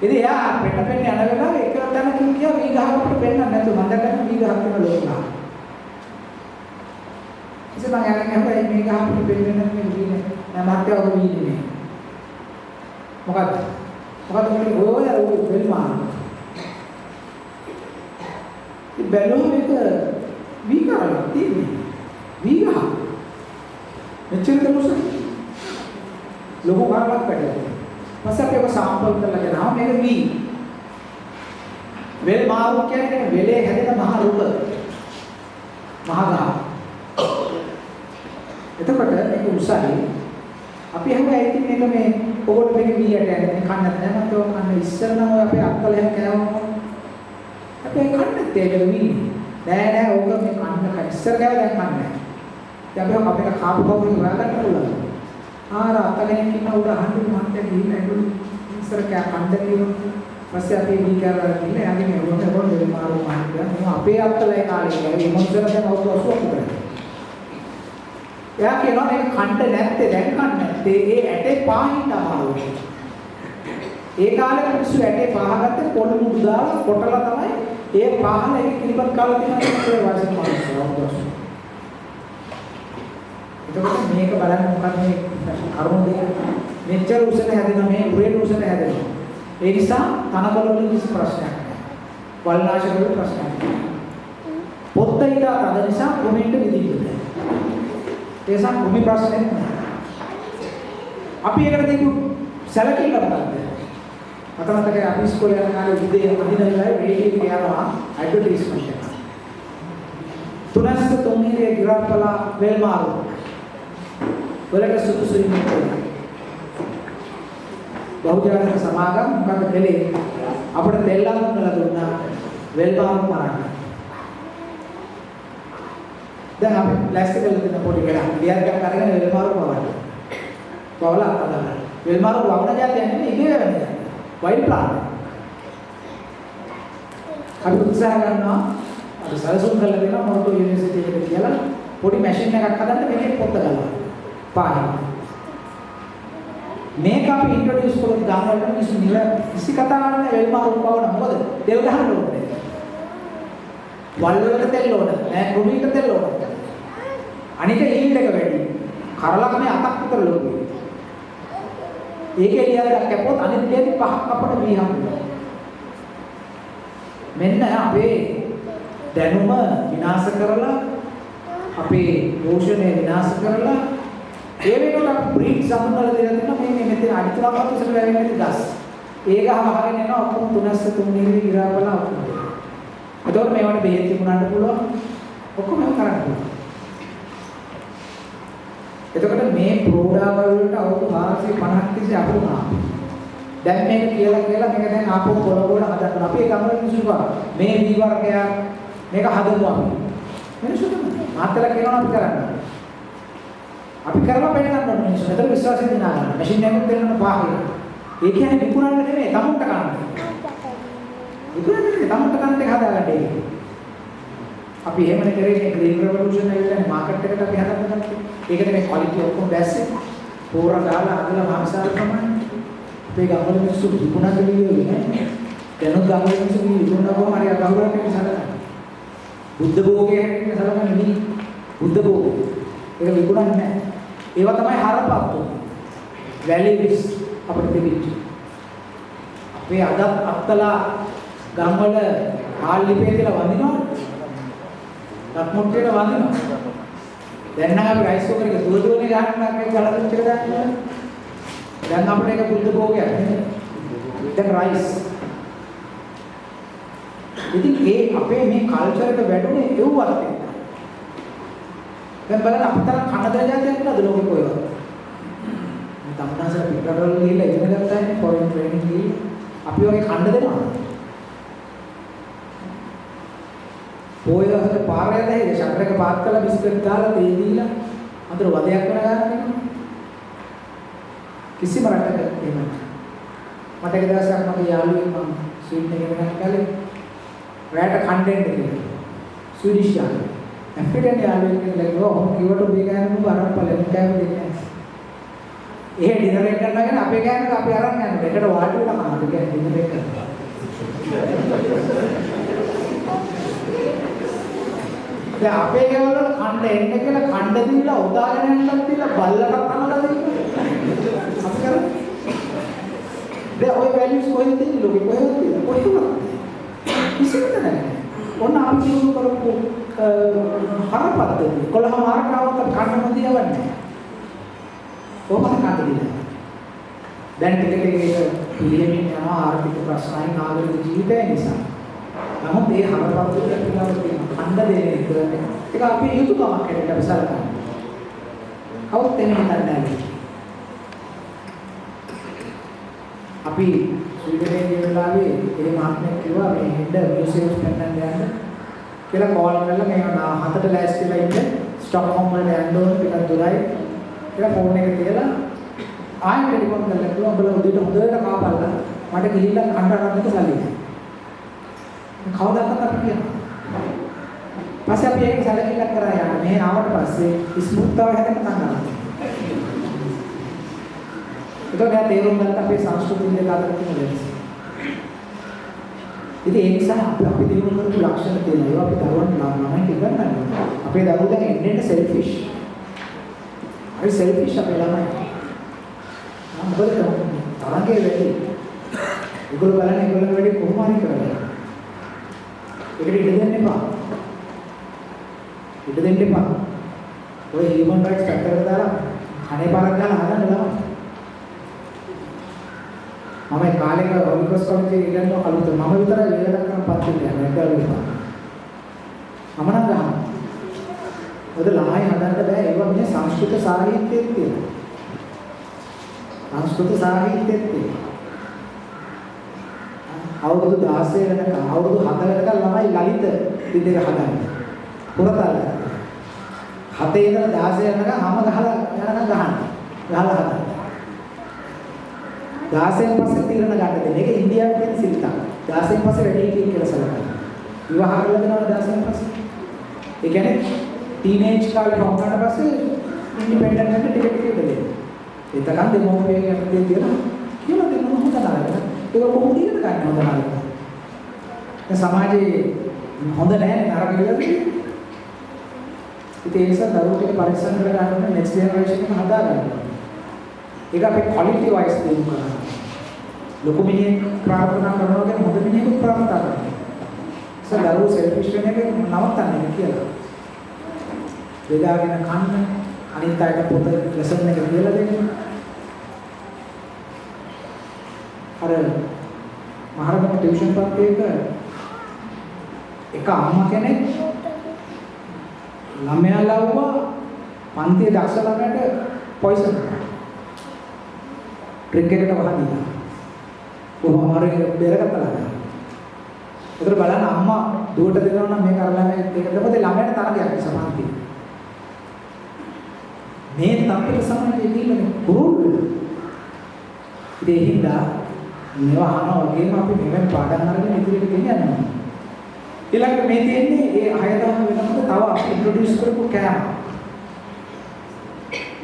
ඉතින් යා පෙන්න යන වෙලාවේ එක තැනකින් ගියා වී ගහකට පෙන්නන්න නැතුව මම දැක්කම වී ගහක් වෙන ලෝකා. ඉතින් මම යන්නේ නැහැ මේ ගහකට පෙන්නන්න නෙමෙයි වීනේ. මම මහත්තයා ඔබ වීනේ. මොකද මොකද ඔය වෙල්මා. ඉතින් බැලුවම එක වී ගහක් තියෙන්නේ. වී ගහ. මෙච්චර දෙමුසක්. ලොකු කාරණාවක් පැටලෙනවා. පස්සේ අපි ඔක සාම්පල් කරලා ගෙනාවා මේක වී. වෙල් මාරු කියන්නේ වෙලේ හැදෙන මහ රූප. මහ ගහ. එතකොට මේක උසයි. අපි හැමෝම ඉතින් මේක මේ ඔයගොල්ලෝ මේක වීයට යන්නේ කන්නත් නැහැ මත ඔය කන්න ඉස්සර නම් ඔය අපේ අක්කලෙන් කෑවම අපේ කන්නත් ඒක වී. නෑ ඕක මේ කන්න ඉස්සර කෑව දැන් කන්නේ නැහැ. දැන් අපි අපේ කාපු කවුරු හොයාගන්න පුළුවන්. ආර අතගෙන ඉන්න උඩ අහන්න මන්ට ගිහින් ඇඟුල් ඉස්සර කෑ කන්න කියනවා. පස්සේ අපි වී කරලා ගිහින් එයාගේ මෙවොන වෙල් මාරු මහන්සිය අපේ අත්තලේ කාලේ මේ මොන්සර දැන් අවුරුදු 80ක් විතර. එයා කියනවා මේක කන්න නැත්තේ දැන් කන්න නැත්තේ ඒ ඇටේ පාහින්න අමාරුයි. ඒ කාලේ මිනිස්සු ඇටේ පාහගත්තේ පොළු මුඩු දාලා කොටලා තමයි ඒ පාහන එක කිරිබත් කාලා තියෙනවා ඒ වයසක මිනිස්සු. එතකොට මේක බලන්න මොකක්ද මේ කරුණ දෙක මෙච්චර උසට හැදෙන මේ උරේ උසට හැදෙනවා. ඒ නිසා තනකොළ වලින් කිසි ප්‍රශ්නයක් නැහැ. වල්නාශක වල ප්‍රශ්නයක් නැහැ. පොත්ත ඊට අද නිසා කොමෙන්ට් විදිහට. ඒ නිසා කොමි ප්‍රශ්නයක් නැහැ. අපි ඒකට දීපු සැලකිල්ල මොකක්ද? මට මතකයි අපි ඉස්කෝලේ යන කාලේ උදේ අදිනලා රේඩියෝ එකේ යනවා ඇඩ්වර්ටයිස්මන්ට් එක. තුනස්ස තුන්හිරේ ගිරාපලා වෙල්මාරු වලට සුදුසුයි මේක. බහුජාතික සමාගම් මොකද කළේ? අපිට දෙල්ලම් කරලා දුන්නා වෙල්මාරු මරන්න. දැන් අපි ප්ලාස්ටික් වල දෙන පොඩි ගඩක් ලියරයක් අරගෙන වෙල්මාරු පවන්න. පවලා අතන. වෙල්මාරු වවන જાතියක් නෙමෙයි ඉගේ වෙන්නේ. Wild plant. අපි උත්සාහ කරනවා අපි සැලසුම් කරලා දෙනවා මොරටු යුනිවර්සිටි එකට කියලා පොඩි මැෂින් එකක් හදන්න මේකේ පොත්ත ගලවන්න. පාහින්. මේක අපි ඉන්ට්‍රොඩියුස් කරලා ගානවලට මිනිස්සු නිල කිසි කතාවක් නැහැ වෙල්මාරු පවන මොකද? තෙල් ගහන්න ඕනේ. වල් වලට තෙල් ඕන. නෑ කුමීට තෙල් ඕන. අනික ඊල්ඩ් එක වැඩි. කරලක් මේ අතක් විතර ලොකුයි. ඒකේ ලියලා කැපුවොත් අනිත් ලියදී පහක් අපට වී හම්බුනවා. මෙන්න අපේ දැනුම විනාශ කරලා අපේ පෝෂණය විනාශ කරලා ඒ වෙනකොට අපි බ්‍රීඩ් සම්මල දෙලා තියෙනවා මේ මෙතන අනිතුලකට ඉස්සර වෙන්නේ නැති ගස්. ඒ ගහ වහගෙන යනවා ඔක්කොම තුනස්ස තුන් නිරි ඉරාපලා ඔක්කොම. එතකොට මේවට බෙහෙත් තිබුණාට පුළුවන් ඔක්කොම කරන්න පුළුවන්. එතකොට මේ ප්‍රෝඩාවල් වලට අවුරුදු 450ක් තිස්සේ අපුණා. දැන් මේක කියලා මේක දැන් ආපහු පොළොවට හදන්න. අපි ඒ ගමන මිනිස්සු මේ වී වර්ගය මේක හදමු අපි. මිනිස්සුන්ට මාතලා කියනවා අපි කරන්න. අපි කරලා පෙන්නන්න ඕනේ මිනිස්සු. ඒතර විශ්වාසයෙන් දිනා ගන්න. මැෂින් එකක් දෙන්න පාහින. ඒ කියන්නේ විකුණන්න නෙමෙයි තමුන්ට ගන්න. විකුණන්න නෙමෙයි තමුන්ට ගන්න එක හදාගන්න ඒක. අපි එහෙමනේ කරේ මේ ග්‍රීන් රෙවොලුෂන් එක කියන්නේ මාකට් එකට අපි හදන්න ගත්තා. ඒකට මේ ක්වොලිටි ඔක්කොම දැස්සේ පෝර දාලා අදලා මාංශාල ප්‍රමාණය. අපේ ගම්වල මිනිස්සු විකුණන්න ගියේ නෑ. දැනුත් ගම්වල මිනිස්සු විකුණනකොම හරි අගෞරවයක් වෙන සලකනවා. බුද්ධ භෝගයේ හැටියට සලකන්නේ නෙමෙයි. බුද්ධ භෝගය. ඒක විකුණන්නේ නෑ. ඒවා තමයි හරපත්තු. වැලිවිස් අපිට දෙවිච්ච. අපේ අදත් අත්තලා ගම්වල හාල් ලිපේ කියලා වඳිනවා. රත්මුට්ටියට වඳිනවා. දැන් නම් අපි රයිස් කුකර් එක දුර දුරනේ ගන්න මේ ගලකට ටික දාන්න. දැන් අපිට ඒක බුද්ධ භෝගයක් නේ. දැන් රයිස්. ඉතින් ඒ අපේ මේ කල්චර් එක වැඩුණේ එව්වත් එක්ක. දැන් බලන්න අපතර කන දරජාතියක් නේද ලෝකෙ කොහෙවත්. මේ තමුනාසර පිටරවල ගිහිල්ලා ඉගෙන ගත්තා නේ ෆොරෙන් ට්‍රේනින් ගිහිල්ලා. අපි වගේ කන්න දෙනවා. පොය දවසට පාරේ දැහිද ෂටර් එක පාත් කරලා බිස්කට් දාලා තේ දීලා අතර වදයක් කරගන්න වෙනවා. කිසිම රටක එහෙම නැහැ. මට එක දවසක් මගේ යාළුවෙක් මම ස්වීඩන් එකේ වෙනකන් කාලේ රැට කන්ටෙන්ට් කියලා. ස්වීඩිෂ් යාළුවෙක්. ඇෆ්‍රිකන් යාළුවෙක් කියලා ඔහොම කිව්වට ඔබේ ගෑනුම අරන් පළවෙනි කෑම දෙන්නේ නැහැ. එහෙ ඩිනර් එක කරනගෙන අපේ ගෑනුක අපි අරන් යනවා. එකට වාඩි වෙලා මාත් කියන්නේ ඩිනර් එක කරනවා. දැන් අපේ ගෙවල් වල කණ්ඩ එන්න කියලා කණ්ඩ දීලා උදාගෙන යන්නත් දීලා බල්ලකට අනලා දෙනවා. අපි කරන්නේ. දැන් ওই වැලියුස් කොහෙද තියෙන්නේ ලෝකෙ කොහෙද තියෙන්නේ? කොහෙද? කිසිම තැනක. ඔන්න අපි දිනු කරපු හරපද්ධතිය. කොළහම ආරකාවක කණ්ඩ නොදියවන්නේ. කොහොමද කණ්ඩ දිනන්නේ? දැන් ටික ටික ඒක පිළිෙමින් යනවා ආර්ථික ප්‍රශ්නයි නාගරික ජීවිතය නිසා. නමුත් මේ හරපද්ධතිය පිළිබඳව තියෙන කණ්ඩ දෙන එක අපේ යුතුයකමක් හැටියට අපි සලකනවා. කවුරුත් එන්නේ නැහැ. අපි ස්වීඩනයේ ගිය වෙලාවේ ඒ මහත්මයෙක් කිව්වා මේ හෙඩ මියුසියම්ස් පෙන්නන්න යන්න කියලා කෝල් කරලා මේ 7ට ලෑස්තිලා ඉන්න ස්ටොක්හෝම් වලට යන්න ඕන ටිකක් දුරයි කියලා ෆෝන් එක තියලා ආයෙ ටෙලිෆෝන් කරලා කිව්වා උඹලා උදේට හොඳට කාපල්ලා මට ගිහිල්ලා කන්න අරන්නට සල්ලි නැහැ. කවදාවත් අපි කියනවා. පස්සේ අපි ඒක සැලකිල්ලක් කරා යන්න මේ ආවට පස්සේ ස්මූත්තාව හැදෙන්න ගන්නවා. ඒක ගැන තේරුම් ගන්න අපේ සංස්කෘතිය දෙක අතර තියෙන වෙනස. ඉතින් ඒ නිසා අපි දිනු කරපු ලක්ෂණ තියෙනවා. ඒවා අපි දරුවන් ළමයි ඉගෙනගන්න. අපේ දරුවෝ දැන් එන්නේ සෙල්ෆිෂ්. හරි සෙල්ෆිෂ් අපේ ළමයි. මොකද තරංගේ වැඩි. ඒගොල්ලෝ බලන්නේ ඒගොල්ලෝ වැඩි කොහොම හරි කරලා. ඒකට ඉඩ දෙන්න එපා. ඉඩ දෙන්න එපා. ඔය හියුමන් රයිට්ස් පැත්තකට දාලා අනේ පාරක් ගන්න හදන්න ළමයි. මම ඒ කාලේක ඔලිකස් කොලේජ් එකේ ඉගෙනන කලුත මම විතරයි වේදක් කරන පත්තිය යන්නේ නැගලා මම නම් ගහනවා. මොකද ළමයි හදන්න බෑ ඒවා මේ සංස්කෘත සාහිත්‍යයේ තියෙනවා. සංස්කෘත සාහිත්‍යයේ තියෙනවා. අවුරුදු 16 වෙනකම් අවුරුදු 7 වෙනකම් ළමයි ලලිත විදිහට හදන්නේ. පුරතල්. 7 ඉඳලා 16 වෙනකම් හැම ගහලා යනකම් ගහන්නේ. ගහලා හදන්නේ. 16න් පස්සේ තීරණ ගන්න දෙන්නේ. ඒක ඉන්දියාවේ තියෙන සිල්පා. 16න් පස්සේ වැඩි හිටිය කියලා සලකනවා. විවාහ කරලා දෙනවා 16න් පස්සේ. ඒ කියන්නේ ටීනේජ් කාලේ වුණාට පස්සේ ඉන්ඩිපෙන්ඩන්ට් වෙන්න ටික ටික ඉඳලා. එතකන් දෙමෝපියගේ යටතේ තියෙන කියලා දෙන්න හොඳ නැහැ. ඒක කොහොමද ඉගෙන ගන්න හොඳ නැහැ. ඒ සමාජයේ හොඳ නැහැ නරක විදිහට. ඉතින් ඒ නිසා දරුවෝ ටික පරිස්සම් කරලා ගන්න ඕනේ නෙක්ස්ට් ජෙනරේෂන් එක හදා ගන්න ඕනේ. ඒක අපි ක්වොලිටි වයිස් දෙන්න කරනවා. ලොකු මිනිහෙක් ප්‍රාර්ථනා කරනවා කියන්නේ හොඳ මිනිහෙක් ප්‍රාර්ථනා කරනවා. දරුවෝ සෙල්ෆිෂ් වෙන එක නවත්තන්න කියලා. බෙදාගෙන කන්න අනිත් අයට පොත ලෙසන් එක කියලා දෙන්න. අර මහරගම ටියුෂන් පන්තියක එක අම්මා කෙනෙක් ළමයා ලව්වා පන්තියේ දක්ෂ ළමයට පොයිසන් ට්‍රික් එකට වහදිනා. කොහොම හරි බෙරගත්තා. ඒතර බලන්න අම්මා දුවට දෙනවා නම් මේක අරලා මේක දෙපොතේ ළමයට තරගයක් සමාන්ති. මේ තත්ත්වයට සමාජයේ තියෙන පුරුදු වෙන. ඒ හින්දා මේවා අහනවා වගේම අපි මෙවෙන් පාඩම් අරගෙන ඉදිරියට ගෙනියනවා. ඊළඟට මේ තියෙන්නේ ඒ 6000 වෙනකොට තව අපි ඉන්ට්‍රොඩියුස් කරපු කෑම.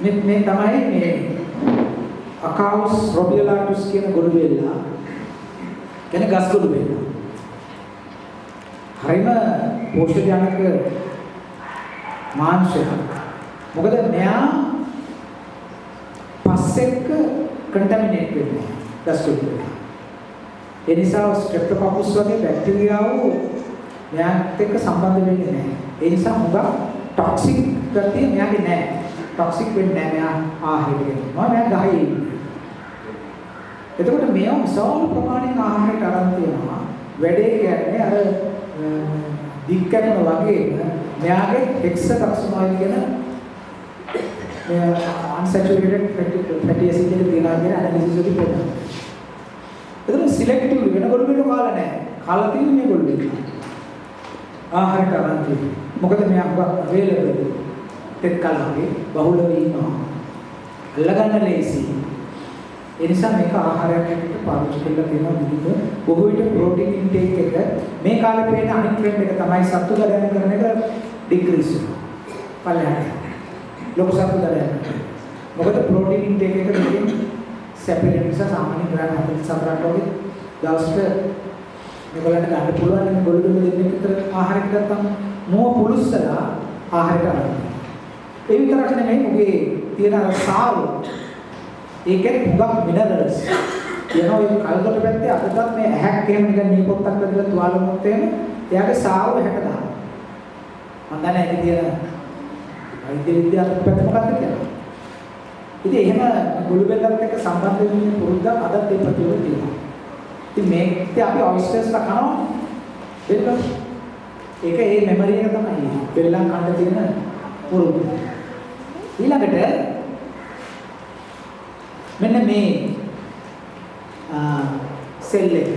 මේ තමයි මේ අකවුස් රොබියලාටුස් කියන ගොළු වෙල්ලා. කියන්නේ ගස් ගොළු වෙල්ලා. හරිම පෝෂණජනක මාංශයක්. මොකද මෙයා පස්සෙක කන්ටැමිනේට් වෙනවා ගස් ගොළු වෙල්ලා. ඒ නිසා ස්ට්‍රෙප්ටෝකොකස් වගේ බැක්ටීරියාව මෙයාට එක්ක සම්බන්ධ වෙන්නේ නැහැ. ඒ නිසා හුඟක් ටොක්සික් ගතිය මෙයාගේ නැහැ. ටොක්සික් වෙන්නේ නැහැ මෙයා ආහාරයෙන්. මෙයා ගහේ ඉන්නේ. එතකොට මේවා විශාල ප්‍රමාණයක ආහාරයට අරන් තියෙනවා. වැඩේ කියන්නේ අර දික්කන වගේ මෙයාගේ හෙක්සාඩොක්සිමයින් කියන මේ unsaturated fatty acid එක තියෙනවා කියන ඇනලිසිස් එකේ පොතක්. එතකොට සිලෙක්ටිව් වෙන ගොළු වෙන කාලා නැහැ. කාලා තියෙන්නේ මේ ගොළු වෙන. ආහාරයට අරන් තියෙන්නේ. මොකද මෙයා available තෙත් කාලේ බහුල වීම අල්ලගන්න ලේසි. ඒ නිසා මේක ආහාරයක් හැටියට පාවිච්චි කරලා තියෙනවා විදිහට. බොහෝ විට ප්‍රෝටීන් ඉන්ටේක් එක මේ කාලේ පේන අනිත් ට්‍රෙන්ඩ් එක තමයි සත්තු දඩයන් කරන එක ඩික්‍රීස් වෙනවා. පල්ලෙහාට. ලොකු සත්තු දඩයන්. මොකද ප්‍රෝටීන් ඉන්ටේක් එක දෙකෙන් සැපෙන නිසා සාමාන්‍ය ග්‍රෑම් 44ක් වගේ දවසට මේගොල්ලන්ට ගන්න පුළුවන් මේ ගොළු දුන්න දෙන්නේ විතර ආහාරයක් ගත්තම මොව පුලුස්සලා ආහාරයට අරගෙන. ඒ විතරක් නෙමෙයි මුගේ තියෙන අර සාරු ඒකෙත් හුඟක් මිනරල්ස් යනවා ඒ කල්කොට පැත්තේ අදටත් මේ ඇහැක් එහෙම නිකන් නීපොත්තක් වැදලා තුවාල වුණොත් එහෙම එයාගේ සාව හැට දානවා. මම දන්නේ ඒක තියෙන වෛද්‍ය විද්‍යාත්මක පැත්ත මොකක්ද කියලා. ඉතින් එහෙම ගොළු බෙල්ලත් එක්ක සම්බන්ධ වෙන පුරුද්දක් අදත් ඒ ප්‍රතිවල තියෙනවා. ඉතින් මේකත් අපි ඔයිස්ටර්ස්ලා කනවා බෙල්ල. ඒක ඒ මෙමරි එක තමයි බෙල්ලන් කන්න තියෙන පුරුද්ද. ඊළඟට මෙන්න මේ සෙල් එක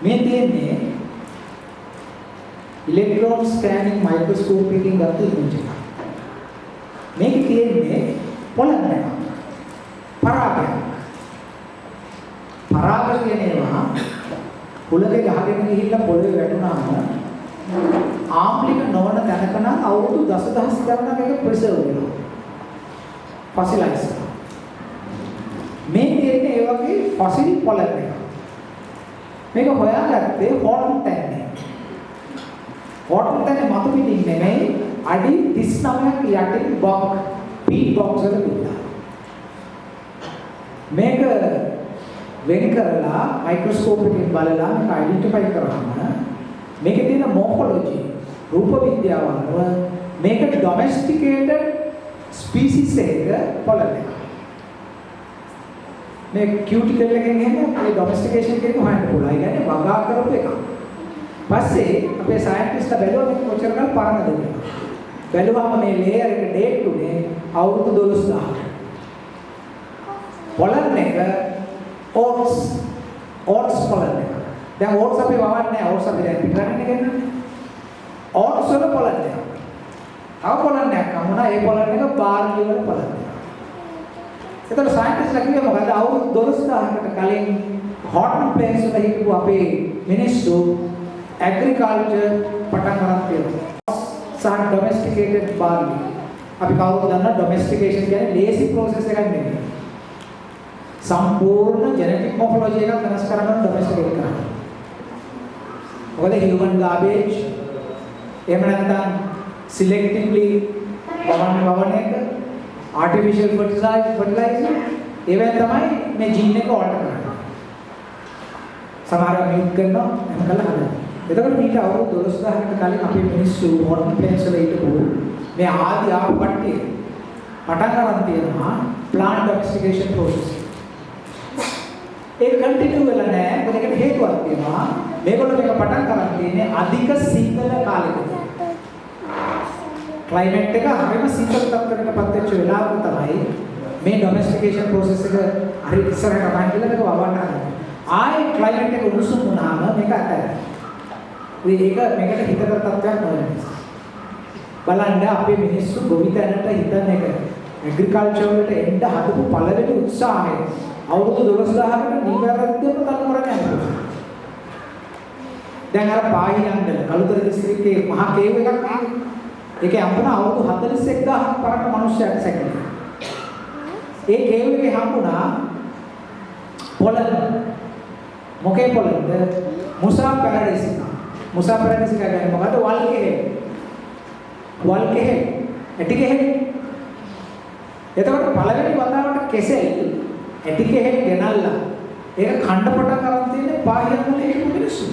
මේ තියෙන්නේ ඉලෙක්ට්‍රෝන ස්කෑනින් මයික්‍රොස්කෝප් එකකින් ගත්ත ඉමේජ් එක. මේක තියෙන්නේ පොළොන් එක. පරාගයක්. පරාග කියනවා කුලකේ ගහගෙන ගිහිල්ලා පොළවේ වැටුනහම ආම්ලික නොවන තැනක නම් අවුරුදු දසදහස් ගණනක් එක ප්‍රිසර්ව් වෙනවා. ෆොසිලයිස්. මේ තියෙන්නේ ඒ වගේ ෆොසිල් පොළොන් එක. මේක හොයාගත්තේ හෝටන් තැන්නේ. හෝටන් තැන්නේ මතු පිටින් නෙමෙයි අඩි 39ක් යටින් බොක් පීට් බොක්ස් වල තිබුණා. මේක වෙන් කරලා මයික්‍රොස්කෝප් එකකින් බලලා මේක අයිඩෙන්ටිෆයි කරාම මේකේ තියෙන මොර්ෆොලොජි රූප විද්‍යාව අනුව මේක ඩොමෙස්ටිකේටඩ් ස්පීසිස් එක පොළොන් එක. මේ කියුටිකල් එකෙන් එන්නේ මේ ඩොමෙස්ටිකේෂන් එකේ හොයන්න පුළුවන්. ඒ කියන්නේ වගා කරපු එකක්. පස්සේ අපේ සයන්ටිස්ට්ලා බැලුවා මේක කොච්චර කල් පරණද කියලා. බැලුවාම මේ ලේයර් එක ඩේට් උනේ අවුරුදු 12000ක්. පොළොන් එක ඕට්ස් පොළොන් එක. දැන් ඕට්ස් අපි වවන්නේ ඕට්ස් අපි දැන් පිටරන්නේ කියන්නේ. ඕට්ස් වල පොළොන් එක. තව පොළොන් එකක් හමුණා ඒ පොළොන් එක බාර්ලි වල පොළොන් එක. ඒතකොට සයන්ටිස්ට්ලා කිව්වේ මොකද අවුරුදු 12000කට කලින් හොටන් ප්ලේස් වල හිටපු අපේ මිනිස්සු ඇග්‍රිකල්චර් පටන් ගන්න තියෙනවා. සහ ඩොමෙස්ටිකේටඩ් බාර්ලි. අපි කවුරුද දන්නා ඩොමෙස්ටිකේෂන් කියන්නේ ලේසි ප්‍රොසෙස් එකක් නෙමෙයි. සම්පූර්ණ ජෙනටික් මොර්ෆොලොජි එකක් වෙනස් කරගන්න ඩොමෙස්ටිකේට් කරනවා. මොකද හියුමන් ගාබේජ් එහෙම නැත්නම් සිලෙක්ටිව්ලි වවන එක ආටිෆිෂල් ෆර්ටිලයිසර් ඒවෙන් තමයි මේ ජීන් එක ඕල්ටර් කරන්නේ. සමහරව මියුට් කරනවා එහෙම කළා හදනවා. එතකොට මේක අවුරුදු 12000කට කලින් අපේ මිනිස්සු හොටන් ප්ලේස් වල හිටපු මේ ආදි ආපු කට්ටිය පටන් ගන්න තියෙනවා ප්ලාන්ට් ඩොමෙස්ටිකේෂන් ප්‍රොසෙස්. ඒක කන්ටිනියු වෙලා නැහැ. ඒකට හේතුවක් තියෙනවා. මේගොල්ලෝ මේක පටන් ගන්න තියෙන්නේ අධික සීතල කාලෙකදී. ක්ලයිමේට් එක හරිම සීතල තත්ත්වයකටපත් වෙච්ච වෙලාවක තමයි මේ ඩොමෙස්ටිකේෂන් ප්‍රොසෙස් එක හරි ඉස්සරහට ගමන් කියලා මේක වවන්න හදන්නේ. ආයේ ක්ලයිමේට් එක උණුසුම් වුණාම මේක අතහැරෙනවා. මේකට හිතකර තත්ත්වයක් නොවන නිසා. බලන්න අපේ මිනිස්සු ගොවිතැනට හිතන එක ඇග්‍රිකල්චර් වලට එන්න හදපු පළවෙනි උත්සාහය අවුරුදු 12000කට නිවැරදිවම තල්ලු කරගෙන යනවා. දැන් අර පාහියන්ගල කළුතර දිස්ත්‍රික්කයේ මහා කේව් එකක් නේ. ඒකේ හම්බුණා අවුරුදු 41000ක් පරණ මිනිස්සුන්ට සැකේ. ඒ කේව් එකේ හම්බුණා පොළොන්. මොකේ පොළොන්ද? මුසා පැරඩයිසිකා. මුසා පැරඩයිසිකා කියන්නේ මොකද්ද? වල් කෙහෙල්. වල් කෙහෙල්. ඇටි කෙහෙල්. එතකොට පළවෙනි වතාවට කෙසෙල් ඇටි කෙහෙල් ගෙනල්ලා ඒක කණ්ඩ පටන් අරන් තියෙන්නේ පාහියන්ගල හිටපු මිනිස්සු.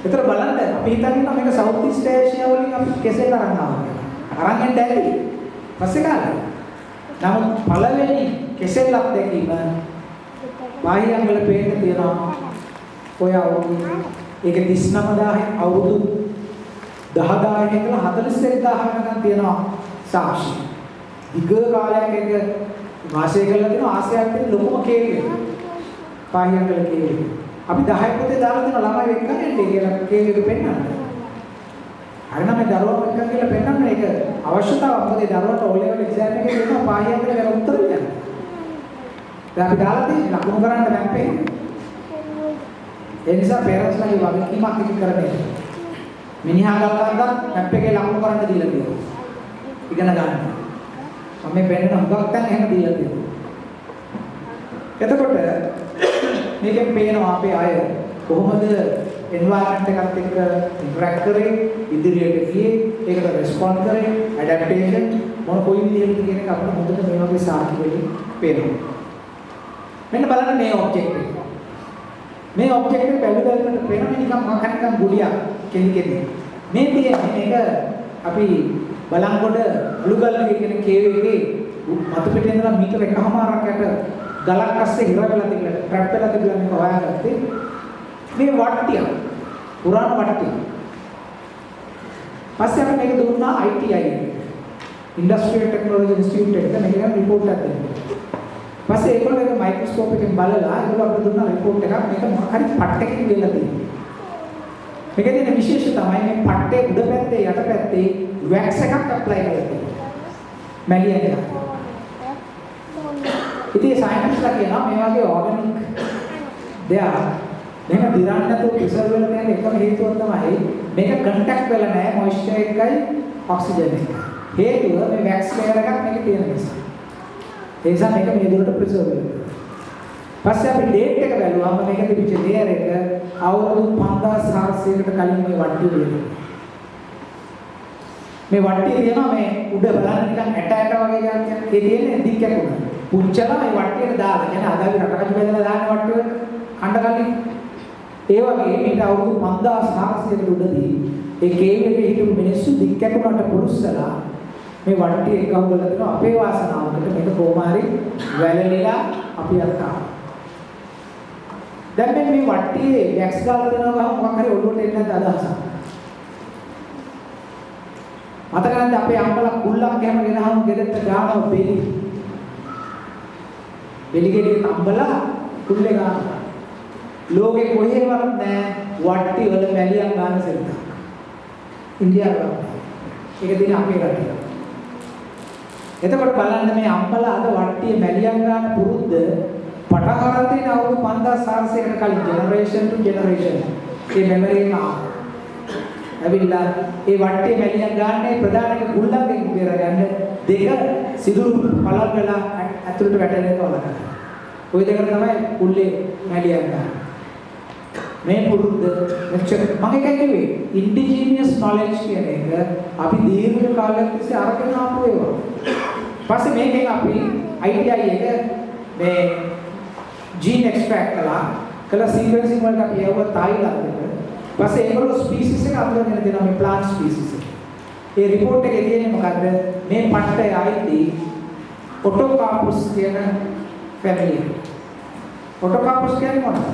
ඒතර බලන්න අපි හිතන්නේ මේක සවුත් ඊස්ට් ඒෂියා වලින් අපි කෙසෙල් අරන් ආවා කියලා. අරන් යන්න ඇති. පස්සේ කාලේ. නමුත් පළවෙනි කෙසෙල්ලක් දැකීම පාහියන්ගල පේන්න තියෙනවා. ඔය අවුරුදු ඒක 39000 අවුරුදු 10000 ඉඳලා 41000 වෙනකන් තියෙනවා සාක්ෂි. දීර්ඝ කාලයක් එක වාසය කරලා තියෙන ආසියාවේ තියෙන ලොකුම කේව් එක. පාහියන්ගල කේව් එක. අපි 10 පොතේ දාලා තියෙන ළමයි එක්කනේ කියලා කේව් එක පෙන්නන්න. හරිනම් මේ දරුවා එක්ක කියලා පෙන්නන්න ඒක අවශ්‍යතාවක්. මොකද ඒ දරුවාට ඕ ලෙවල් එක්සෑම් එකේ දෙනවා පාහියන්ගල ගැන උත්තර දෙන්න. දැන් අපි දාලා තියෙන්නේ ලකුණු කරන්න මැප් එකේ. ඒ නිසා පේරන්ට්ස් ලගේ වගකීමක් ඉති කරන්නේ. මිනිහා ගත්තා මැප් එකේ ලකුණු කරන්න දීලා තියෙනවා. ඉගෙන ගන්න. මම මේ පෙන්නන හුඟක් තැන් එහෙම දීලා තියෙනවා. එතකොට මේකෙන් පේනවා අපේ අය කොහොමද එන්වයරන්මන්ට් එකත් එක්ක ඉන්ටරැක්ට් කරේ, ඉදිරියට ගියේ, ඒකට රෙස්පොන්ඩ් කරේ, ඇඩැප්ටේෂන් මොන කොයි විදිහටද කියන එක අපිට හොඳට මේ වගේ සාකච්ඡා වලින් පේනවා. මෙන්න බලන්න මේ ඔබ්ජෙක්ට් එක. මේ ඔබ්ජෙක්ට් එක බැලුවලට පේන්නේ නිකන් මකනිකන් ගුලියක් කෙලිකෙලි. මේ තියෙන්නේ මේක අපි බලංගොඩ අලුගල්ලේ කියන කේව් එකේ මතු පිටින් ඉඳලා මීටර එකමාරක් යට ගලක් අස්සේ හිර වෙලා තිබිලා ට්‍රැප් වෙලා තිබිලා මේක හොයාගත්තේ. මේ වට්ටිය පුරාණ වට්ටිය. පස්සේ අපි මේක දුන්නා ITI එකට. ඉන්ඩස්ට්‍රියල් ටෙක්නොලොජි ඉන්ස්ටිටියුට් එකට මේක ගැන රිපෝට් එකක් දෙන්න. පස්සේ ඒගොල්ලෝ මයික්‍රොස්කෝප් එකෙන් බලලා ඒගොල්ලෝ අපිට දුන්නා රිපෝට් එකක් මේක හරි පට්ටකින් දෙලා තියෙනවා. මේකේ තියෙන විශේෂය තමයි මේ පට්ටේ උඩ පැත්තේ යට පැත්තේ වැක්ස් එකක් ඇප්ලයි කරලා තියෙනවා. මැලියන් එක. ඉතින් සයන්ටිස්ට්ලා කියනවා මේ වගේ ඕගනික් දෙයක් මේක දිරන්න නැතුව ප්‍රිසර්ව් වෙලා තියෙන එකම හේතුව තමයි මේක කන්ටැක්ට් වෙලා නැහැ මොයිස්චර් එකයි ඔක්සිජන් එකයි. හේතුව මේ වැක්ස් ලේයර් එකක් මේකේ තියෙන නිසා. ඒ නිසා මේක මේ දුරට ප්‍රිසර්ව් වෙනවා. පස්සේ අපි ඩේට් එක බැලුවාම මේක තිබිච්ච ලේයර් එක අවුරුදු 5400කට කලින් මේ වට්ටිය තියෙනවා. මේ වට්ටිය තියෙනවා මේ උඩ බලන්න නිකන් ඇට වගේ ගන්න කියන්නේ. ඒ තියෙන්නේ දික් කැකුණ. පුච්චලා මේ වට්ටියට දාලා කියන්නේ අද අපි රටකට බෙදලා දාන වට්ටියට කණ්ඩ කලින් ඒ වගේ මේක අවුරුදු 5400කට උඩදී ඒ කේව් එකේ හිටපු මිනිස්සු දික් කැකුණට පුරුස්සලා මේ වට්ටිය එකව කරලා දෙනවා අපේ වාසනාවකට මේක කොහොම හරි වැළලීලා අපි අත්තා. දැන් මේ වට්ටියේ වැක්ස් ගාලා දෙනවා ගම මොකක් හරි ඔළුවට එන්නේ නැද්ද අදහසක්? මතක නැද්ද අපේ අම්මලා කුල්ලක් එහෙම ගෙනහම ගෙදරට ගානවා බෙලි. බෙලි ගෙඩිය තම්බලා කුල්ලේ ගානවා. ලෝකේ කොහෙවත් නැහැ වට්ටි වල මැලියන් ගන්න සෙල්ලම්. ඉන්දියාවේ. ඒක දින අපේ රටේ. එතකොට බලන්න මේ අම්මලා අද වට්ටිය මැලියන් ගන්න පුරුද්ද පටන් ගන්න තියෙන අවුරුදු 5400කට කලින් ජෙනරේෂන් ටු ජෙනරේෂන් මේ මෙමරි එක ඇවිල්ලා ඒ වට්ටිය මැලියන් ගන්නේ ප්‍රධාන එක කුල්ලන්ගෙන් බේරගන්න දෙක සිදුරු පළල් වෙලා ඇතුළට වැටෙන එක වලකට. ওই දෙකට තමයි කුල්ලේ මැලියන් ගන්න. මේ පුරුද්ද මෙච්චර මම එකයි කිව්වේ ඉන්ඩිජිනියස් නොලෙජ් කියන එක අපි දීර්ඝ කාලයක් තිස්සේ අරගෙන ආපු ඒවා. පස්සේ මේකෙන් අපි ITI එක මේ ජීන් එක්ස්ට්‍රැක්ට් කළා සීක්වෙන්සින් වලට අපි යවුවා තායිලන්තෙට. පස්සේ ඒගොල්ලෝ ස්පීසිස් එක අඳුරගෙන දෙනවා මේ ප්ලාන්ට් ස්පීසිස් එක. ඒ රිපෝට් එකේ තියෙන්නේ මොකද්ද? මේ පට්ටේ ආයිති ඔටෝකාපුස් කියන ෆැමිලි. ඔටෝකාපුස් කියන්නේ මොනවද?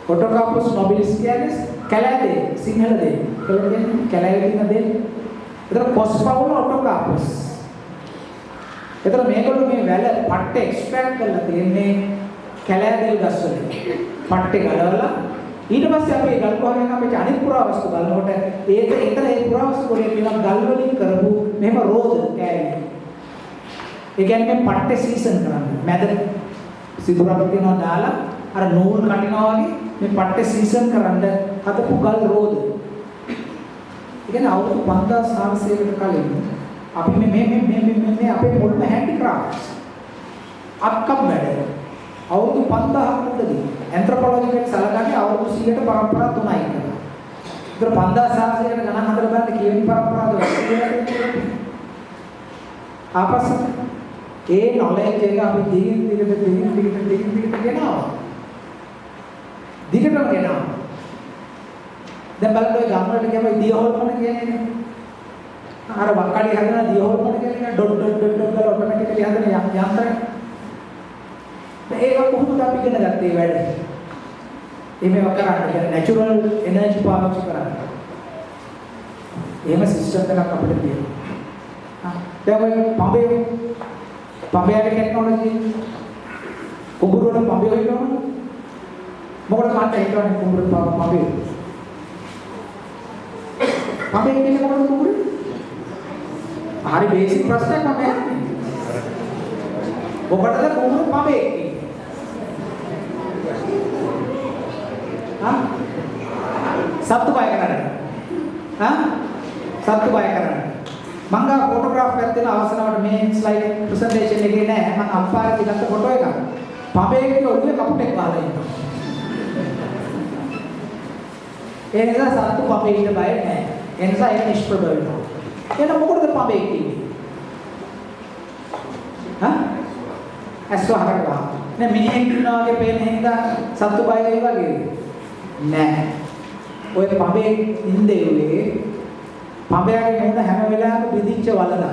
ඔටෝකාපුස් නොබිලිස් කියන්නේ කැලෑදේ සිංහල දේ. කියන්නේ කැලෑවේ තියෙන දේ. ඒතර කොස්පවුල ඔටෝකාපුස්. ඒතර මේගොල්ලෝ මේ වැල පට්ටේ එක්ස්ට්‍රැක්ට් කරලා තියෙන්නේ කැලෑදෙල් ගස් වලින්. පට්ටේ ගලවලා ඊට පස්සේ අපි ගල් කොහොමද අපේ අනිත් පුරාවස්තු බලනකොට ඒක එතන ඒ පුරාවස්තු වලින් කියන ගල් වලින් කරපු මෙහෙම රෝද කෑලි. ඒ කියන්නේ පට්ටේ සීසන් කරන්නේ. මැද සිදුරක් තියනවා දාලා අර නූල් කටිනවා වගේ මේ පට්ටේ සීසන් කරන්න හදපු ගල් රෝද. ඒ කියන්නේ අවුරුදු 5400කට කලින් අපි මේ අපේ මුල්ම හැන්ඩික්‍රාෆ්ට්ස් අක්කම් වැඩ අවුරුදු 5000ක් උඩදී ඇන්ත්‍රොපොලොජිකල් සලකන්නේ අවුරුදු 100ට පරම්පරා 3යි කියලා. ඒතර 5600කට ගණන් හදලා බලන්න කීවෙනි පරම්පරාවද ආපස්සට ඒ නොලෙජ් එක අපි දිගින් දිගට ගෙනාවා. දිගටම ගෙනාවා. දැන් බලන්න ඔය ගම් වලට කියමයි දියහොල්මන කියන්නේ. අර වක්කඩි හදන දියහොල්මන කියන්නේ ඩොට් ගාලා ඔටෝමැටිකලි හදන යන්ත්‍රය. ඒක කොහොමද අපි ඉගෙන ගත්තේ වැඩ? එහෙම කරන්නේ නැචරල් එනර්ජි පාවිච්චි කරන්නේ. එහෙම සිස්ටම් එකක් අපිට තියෙනවා. දැන් ඔය පඹේ ටෙක්නොලොජි කුඹුර වල පඹේ වෙනවා. මොකටද මට හිතන්නේ කුඹුර පඹේ? පඹේ කියන්නේ මොකටද කුඹුර? හරි බේසික් ප්‍රශ්නයක් මම අහන්නේ. මොකටද කුඹුර පඹේ කියන්නේ? හා සත්තු බය කරන්නේ. හා සත්තු බය කරන්නේ. මම ගා ෆොටෝග්‍රාෆ් එකක් තියෙන අවසරවට මේ ස්ලයිඩ් ප්‍රසන්ටේෂන් එකේ නෑ මම අම්පාරේ ගත්ත ෆොටෝ එකක්. පඹේගේ ඔළුවේ කපුටෙක් වහලා ඉන්නවා. ඒ නිසා සත්තු පඹේ ඉන්න බය නෑ. ඒ නිසා ඒක නිෂ්ප්‍රභ වෙනවා. එහෙනම් මොකටද පඹේ කියන්නේ? හා ඇස්වහකට වහ. නේ මිනිහෙක් ඉන්නවා වගේ පේන හින්දා සත්තු බය වෙයි වගේ නෑ. ඔය පඹේ ඉඳෙන්නේ පඹයාගේ මොන හැම වෙලාවෙම බිඳිච්ච වලල.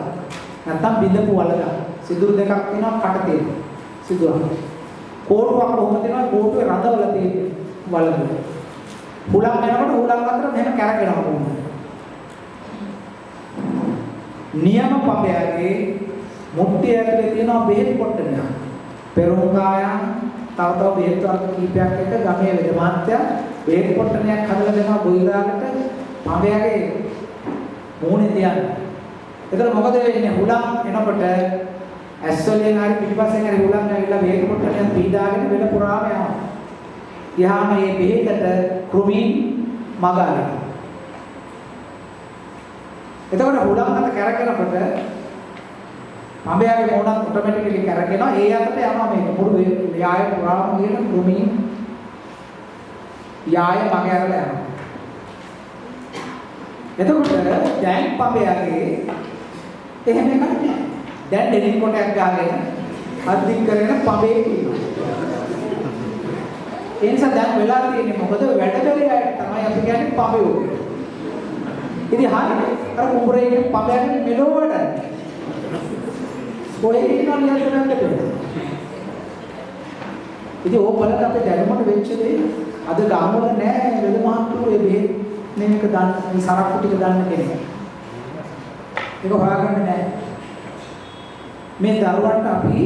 නැත්තම් බිඳපු වලල. සිදුරු දෙකක් තියෙනවා කට තියෙනවා. සිදුරක්. කෝටුවක් කොහොමද තියෙනවා කෝටුවේ රඳවල තියෙන වලල. හුලක් යනකොට හුලක් අතර මෙහෙම කැරකෙනවා කොහොමද? නියම පඹයාගේ මුට්ටිය ඇතුලේ තියෙනවා බෙහෙත් පොට්ටනියක්. පෙරුම් කායන් තව බෙහෙත් වර්ග කීපයක් එක ගමේ වෙද මහත්තයා බෙහෙත් පොට්ටනියක් හදලා දෙනවා බොයිලාකට පඹයාගේ මූණේ තියන්න. එතකොට මොකද වෙන්නේ? හුලම් එනකොට ඇස් වලින් හරි පිටිපස්සෙන් හරි හුලම් ඇවිල්ලා බෙහෙත් පොට්ටනියක් පීඩාගෙන වෙන පුරාම යනවා. ඊහාම මේ බෙහෙතට ක්‍රුමීන් මග අරිනවා. එතකොට හුලම් අත කැරකෙනකොට පඹයාගේ මූණත් ඔටෝමැටිකලි කැරකෙනවා. ඒ අතට යනවා මේ මුළු යාය පුරාම කියන ක්‍රුමීන් යාය මග ඇරලා යනවා. එතකොට දැන් පඹයාගේ එහෙම එකක් නෑ. දැන් ඩෙනින් කොටයක් ගාගෙන අද්දික් කරගෙන පඹේ ඉන්නවා. ඒ නිසා දැන් වෙලා තියෙන්නේ මොකද වැඩබැරි අයට තමයි අපි කියන්නේ පඹයෝ කියලා. ඉතින් හරිනේ අර කුඹරේ පඹයාගේ මෙලෝ වැඩ. කොහේ ඉන්නවද යන්න බෑ. ඉතින් ඕක බලන්න අපේ දැනුමට වෙච්ච දේ අද ගාමවල නෑ වෙද මහත්තුරු ඒ බෙහෙත් මේක දාන්න මේ සරක්කු ටික දාන්න කෙනෙක්. ඒක හොයාගන්න නෑ. මේ දරුවන්ට අපි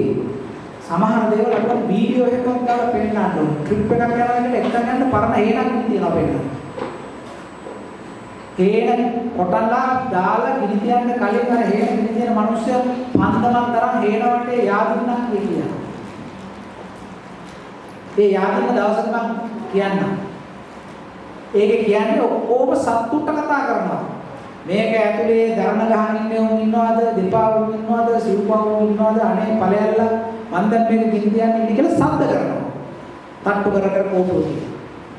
සමහර දේවල් අපිට වීඩියෝ එකක් දාලා පෙන්නන්න ඕන. ට්‍රිප් එකක් යනවා කියලා එක්කන් යන්න පරණ හේනක් තියෙනවා පෙන්නන්න. හේන කොටලා දාලා ගිනි තියන්න කලින් අර හේන ගිනි තියන මිනිස්සු පන්දමක් තරම් හේන වටේ යාදුන්නක් කියනවා. ඒ යාදුන්න දවසක මම කියන්නම්. ඒක කියන්නේ ඔක්කොම සත්තුන්ට කතා කරනවා. මේක ඇතුලේ ධර්ම ගහන් ඉන්නේ උන් ඉන්නවද, දීපාවුන් ඉන්නවද, සිව්පාවුන් ඉන්නවද, අනේ ඵලයල්ලා මන් දැන් මේක ගිනි තියන්නේ ඉන්නේ කියලා සද්ද කරනවා. තට්ටු කර කර කෝපුරුයි.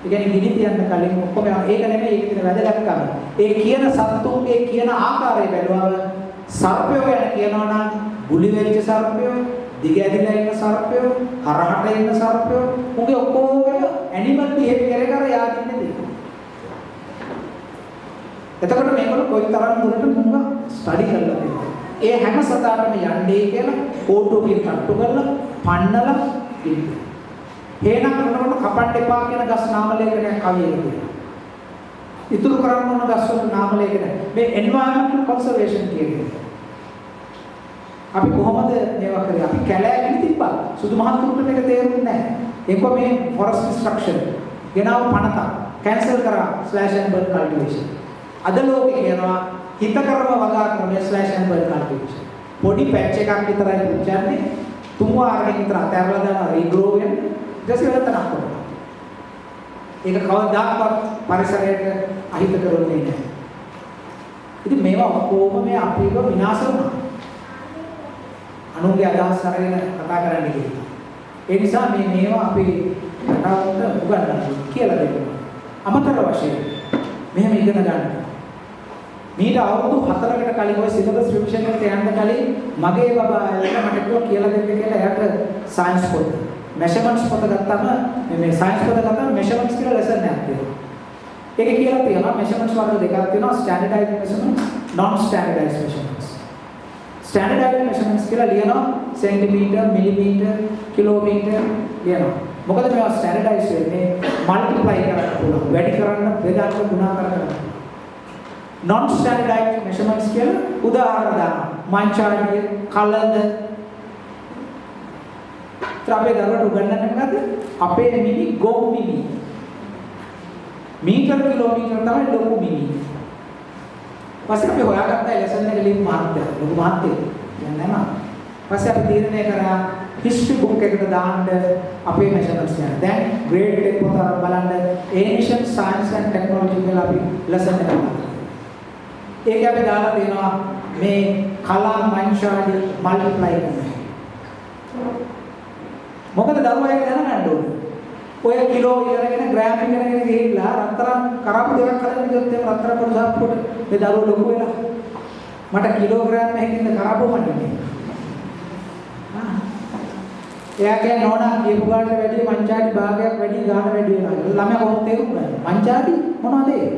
ඒ කියන්නේ ගිනි තියන්න කලින් ඔක්කොම ඒක නෙමෙයි ඒක තියෙන වැදගත්කම. ඒ කියන සත්තුන්ගේ කියන ආකාරය බැලුවම සර්පයෝ ගැන කියනවා නම් ගුලි වෙච්ච සර්පයෝ, දිග ඇදිලා ඉන්න සර්පයෝ, හරහට ඉන්න සර්පයෝ, උගේ ඔක්කොම ඇනිමල් බිහෙවියර් කර යාදින්නේ තියෙනවා. එතකොට මේගොල්ලෝ කොයිතරම් දුරට මුංග ස්ටඩි කරලා තියෙනවා. ඒ හැම සතාටම යන්නේ කියලා කෝටුවකින් තට්ටු කරලා පන්නලා ඉන්නවා. හේනක් කරනකොට කපන්න එපා කියන ගස් නාම ලේඛනයක් කවියෙක තියෙනවා. ඉතුරු කරන්න ඕන ගස් වල නාම ලේඛන. මේ එන්වයරන්මන්ටල් කන්සර්වේෂන් කියන්නේ. අපි කොහොමද මේවා කරේ? අපි කැලෑගෙන තිබ්බා. සුදු මහත්තුරුට මේක තේරුන්නේ නැහැ. ඒක මේ ෆොරස්ට් ඩිස්ට්‍රක්ෂන්. ගෙනාව පනත කැන්සල් කරා ස්ලෑෂ් ඇන්ඩ් බර්න් කල්ටිවේෂන්. අද ලෝකේ කියනවා හිත කරව වගා කරන ස්ලෑෂ් ඇන්ඩ් බර්න් කල්ටිවේෂන්. පොඩි පැච් එකක් විතරයි පුච්චන්නේ. තුන් වාරකින් විතර අතහැරලා දානවා රීග්‍රෝ වෙන. ඊටසේ වෙලතනක් කරනවා. ඒක කවදාවත් පරිසරයට අහිත කරන්නේ නැහැ. ඉතින් මේවා ඔක්කොම මේ අපිව විනාශ වුණා. අනුන්ගේ අදහස් අරගෙන කතා කරන්න කියලා. ඒ නිසා මේවා අපි කතාවට උගන්වන්න කියලා දෙනවා. අමතර වශයෙන් මෙහෙම ඉගෙන ගන්න. මීට අවුරුදු 4කට කලින් ඔය සිලබස් රිවිෂන් එකට යන්න කලින් මගේ බබා ඇවිල්ලා මට කිව්වා කියලා දෙන්න කියලා එයාට සයන්ස් පොත. මෙෂර්මන්ට්ස් පොත ගත්තම මේ සයන්ස් පොත ගත්තම මෙෂර්මන්ට්ස් කියලා ලෙසන් එකක් තියෙනවා. ඒකේ කියලා තියෙනවා මෙෂර්මන්ට්ස් වර්ග දෙකක් තියෙනවා standardized measurements, non standardized measurements. Standardized measurements කියලා ලියනවා සෙන්ටිමීටර්, මිලිමීටර්, කිලෝමීටර් ලියනවා. මොකද මේවා ස්ටෑන්ඩඩයිස් වෙන්නේ මල්ටිප්ලයි කරන්න පුළුවන්. වැඩි කරන්න, බෙදන්න, ගුණාකාර කරන්න. non standardized measurements කියලා උදාහරණ දානවා. මංචාරිය, කලද අපේ දරුවට උගන්වන්නේ මොකද්ද? අපේ මිනි ගොම් මිනි. මීටර කිලෝමීටර තමයි ලොකු මිනි. පස්සේ අපි හොයාගත්තා ලෙසන් එක ලියමු මහත්තයා. ලොකු මහත්තයෙක්. දැන් නෑ. පස්සේ අපි තීරණය කරා history book එකට දාන්න අපේ measurements යනවා. දැන් grade එක පොත අරන් බලන්න ancient science and technology කියලා අපි lesson එකක් ගන්නවා. ඒක අපි දාලා තියෙනවා මේ කලම් මංශාඩි multiply කරනවා. මොකද දරුවා ඒක දැනගන්න ඕනේ. ඔය කිලෝ ඉගෙනගෙන ග්‍රෑම් ඉගෙනගෙන ගිහිල්ලා රත්තරන් කරපු දෙකක් හදන්න ගියොත් එහෙම රත්තරන් පොඩි සාප්පුවට මේ දරුවෝ ලොකු වෙලා මට කිලෝග්‍රෑම් එකකින්ද කරපුව මන්නේ. එයා කියන්නේ නෝනා කියපු ගානට වැඩි මංචාඩි භාගයක් වැඩි ගාන වැඩි වෙනවා. ළමයා කොහොමද තේරුම් ගන්නේ? මංචාඩි මොනවද ඒ?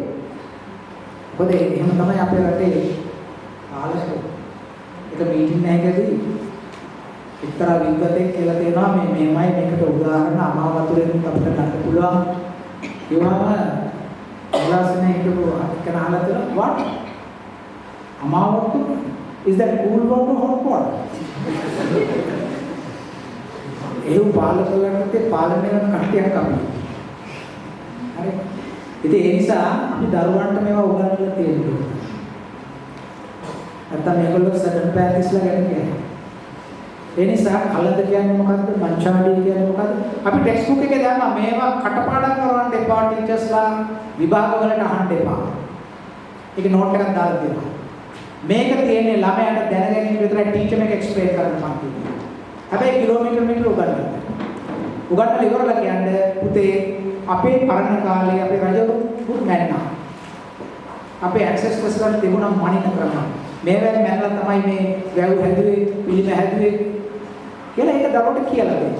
මොකද එහෙම තමයි අපේ රටේ ආලක එක මීටින් එකකදී එක්තරා විද්වතෙක් කියලා තියෙනවා මෙහෙමයි මේකට උදාහරණ අමා වතුරෙන් අපිට ගන්න පුළුවන්. ඒවම උදාසනේ හිටපු එක්කන අහලා තියෙනවා what? අමා වතුර is that cool water or hot water? ඒ පාලකයන්ට පාලනය කරන කට්ටියක් අපි. හරි. ඉතින් ඒ නිසා අපි දරුවන්ට මේවා උගන්වලා තියෙනවා. නැත්නම් මේගොල්ලෝ සඩන් පැතිස්ලා ගැන කියන්නේ. ඒ නිසා කලද කියන්නේ මොකද්ද? මංචාඩි කියන්නේ මොකද්ද? අපි ටෙක්ස්ට් බුක් එකේ දානවා මේවා කටපාඩම් කරවන්න එපා ටීචර්ස්ලා විභාග වලට අහන්න එපා. ඒක නෝට් එකක් දාලා දෙනවා. මේක තියෙන්නේ ළමයාට දැනගැනීම විතරයි ටීචර් මේක එක්ස්ප්ලেইন කරන්න මම කියන්නේ. හැබැයි කිලෝමීටර උගන්වන්න. උගන්වලා ඉවරලා කියන්නේ පුතේ අපේ පරණ කාලේ අපේ රජවරු මැන්නා. අපේ ඇන්සෙස්ටර්ස් වල තිබුණා මනින ක්‍රම. මේවෙන් මැනලා තමයි මේ වැව් හැදුවේ, පිළිම හැදුවේ කියලා ඒක දරුවට කියලා දෙන්න.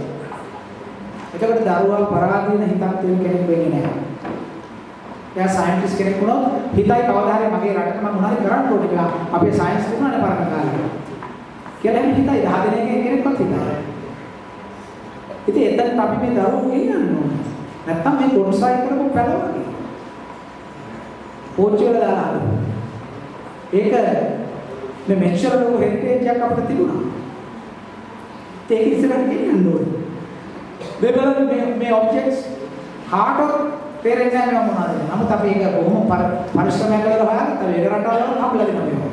එතකොට දරුවා පරාදීන හිතක් තියෙන කෙනෙක් වෙන්නේ නැහැ. එයා සයන්ටිස්ට් කෙනෙක් වුණොත් හිතයි කවදා හරි මගේ රටට මම මොනවද කරන්න ඕනේ කියලා අපේ සයන්ස් දුන්නානේ පරණ කාලේ. කියලා එහෙම හිතයි 10 දෙනෙක් කෙනෙක්වත් හිතයි. ඉතින් එතනත් අපි මේ දරුවෝ ගෙනියන්න ඕනේ. නැත්තම් මේ බොන්සයි කරපු පැලවගේ. පෝච්චි වල දාලා ඒක මේ මෙච්චර ලොකු හෙරිටේජ් එකක් අපිට තිබුණා. ඒක ඉස්සරහට ගෙනියන්න ඕනේ. මේ ඔබ්ජෙක්ට්ස් කාටවත් තේරෙන්නේ නැහැ මොනවද. නමුත් අපි ඒක බොහොම පරිශ්‍රමයක් කරලා හොයාගත්තා. ඒක රටවල හම්බලා දෙනවා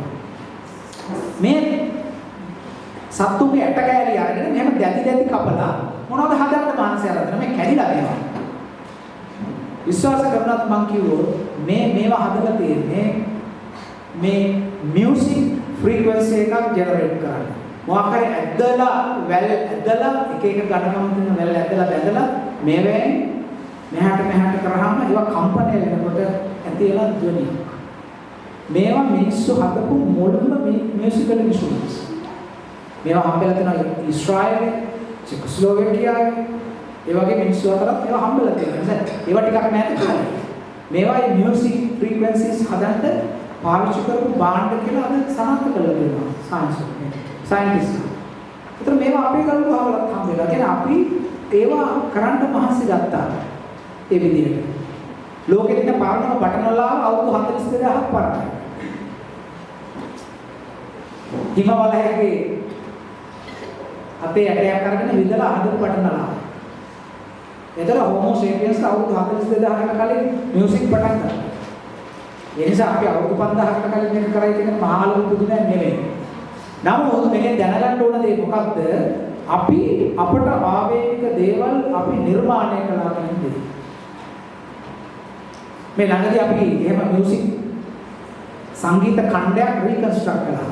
මේ සත්තුගේ ඇට කෑලි අරගෙන මෙහෙම දැති කපලා මොනවද හදන්න මානසය අරගෙන මේ කැඩිලා තියෙනවා. විශ්වාස කරනවත් මං කිව්වෝ මේවා හදලා තියෙන්නේ මේ මියුසික් ෆ්‍රීකවන්සි එකක් ජෙනරේට් කරන්න. මොකක් හරි ඇදලා වැල් ඇදලා එක ගණකම් තියෙන වැල් ඇදලා බැදලා මේවෙන් මෙහාට කරාම ඒවා කම්පණය වෙනකොට ඇති වෙන ධ්වනියක්. මේවා මිනිස්සු හදපු මුල්ම මියුසිකල් ඉන්ස්ට්‍රුමන්ට්ස්. මේවා හම්බෙලා තියෙනවා ඊශ්‍රායලයේ, චෙකෝස්ලෝවාකියාවේ. ඒ වගේ මිනිස්සු අතරත් ඒවා හම්බෙලා තියෙනවා. ඒවා ටිකක් නැති කරලා. මේවා මේ මියුසික් ෆ්‍රීකවන්සිස් හදන්න පාවිච්චි කරපු බාණ්ඩ කියලා අද සනාථ කරලා දෙනවා සයන්ටිස්ට්ලා. ඒතර මේවා අපේ ගල්ුවවලත් හම්බෙලා. කියන්නේ අපි ඒවා කරන්න මහන්සි ගත්තා. ඒ විදිහට. ලෝකෙ තියෙන පාරණම බටන් වල අවුරුදු 42000ක් පරණයි. හිමවලයේ අපේ ඇටයක් අරගෙන විදලා හදපු බටන් වල. ඒතර හෝමෝ සේපියන්ස් අවුරුදු 42000කට කලින් මියුසික් පටන් ගත්තා. ඒ නිසා අපි අවුරුදු 5000කට කලින් මේක කරයි කියන මහා ලොකු පුදුමයක් නෙමෙයි. නමුත් මේකෙන් දැනගන්න ඕන දේ මොකක්ද? අපි අපට ආවේනික දේවල් අපි නිර්මාණය කළා කියන්නේ. මේ ළඟදී අපි එහෙම මියුසික් සංගීත ඛණ්ඩයක් රීකන්ස්ට්‍රක්ට් කළා.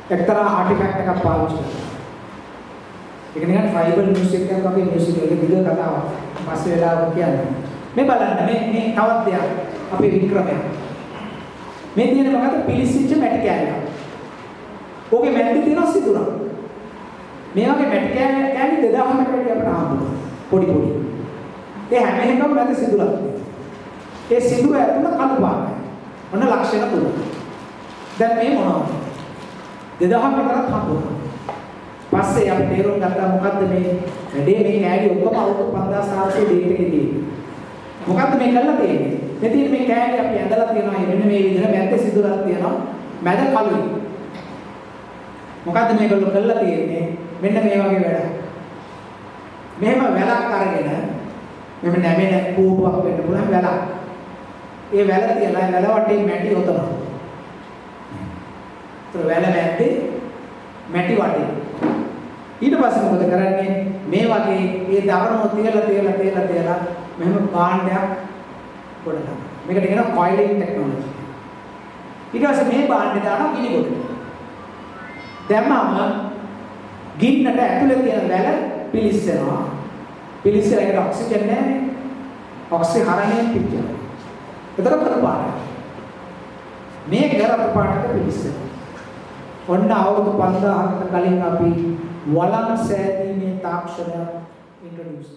එක්තරා ආටිෆැක්ට් එකක් පාවිච්චි කරලා. ඒක නිකන් ට්‍රයිබල් මියුසික් එකක් වගේ මියුසික් එකේ විදිහ කතාවක්. පස්සේ වෙලාවක කියන්නේ. මේ බලන්න මේ තවත් දෙයක් අපේ වික්‍රමයක්. මේ තියෙන මොකද පිලිසිච්ච මැටි කෑල්ලක්. ඕකේ මැටි තියෙනවා සිදුරක්. මේ වගේ මැටි කෑලි 2000කට වැඩි අපිට හම්බුනා. පොඩි. ඒ හැම එකම මැද සිදුරක්. ඒ සිදුර ඇතුළ කළු පාටයි. මොන ලක්ෂණ තුන. දැන් මේ මොනවද? 2000 කට හම්බුනා. පස්සේ අපි තේරුම් ගත්තා මොකද්ද මේ වැඩේ මේ කෑලි ඔක්කොම අවුරුදු 5600 ඩේට් එකේ තියෙන්නේ. මොකද්ද මේ කරලා තියෙන්නේ? මෙතන මේ කෑලි අපි ඇඳලා තියෙනවා මෙන්න මේ විදිහට මැද සිදුරක් තියෙනවා. මැද කළුයි. මොකද්ද මේගොල්ලෝ කරලා තියෙන්නේ? මෙන්න මේ වගේ වැඩක්. මෙහෙම වැලක් අරගෙන මෙහෙම නැමෙන කූඩුවක් වෙන්න පුළුවන් වැලක්. ඒ වැල තියලා වැල වටේ මැටි හොතනවා. ඒතර වැල මැද්දේ මැටි වටේ. ඊට පස්සේ මොකද කරන්නේ? මේ වගේ ඒ දවරම තියලා මෙහෙම භාණ්ඩයක් ගොඩ ගන්නවා. මේකට කියනවා කොයිලින් ටෙක්නොලොජි. ඊට පස්සේ මේ භාණ්ඩේ දානවා ගිනි ගොඩට. දැම්මම ගින්නට ඇතුලේ තියෙන වැල පිලිස්සෙනවා. පිලිස්සලා ඒකට ඔක්සිජන් නැහැ. ඔක්සිහරණයෙන් පිටිනවා. ඒතර කරපාරයි. මේ ගරප පාටට පිලිස්සෙනවා. ඔන්න අවුරුදු 5000කට කලින් අපි වළං සෑදීමේ තාක්ෂණය ඉන්ට්‍රොඩියුස්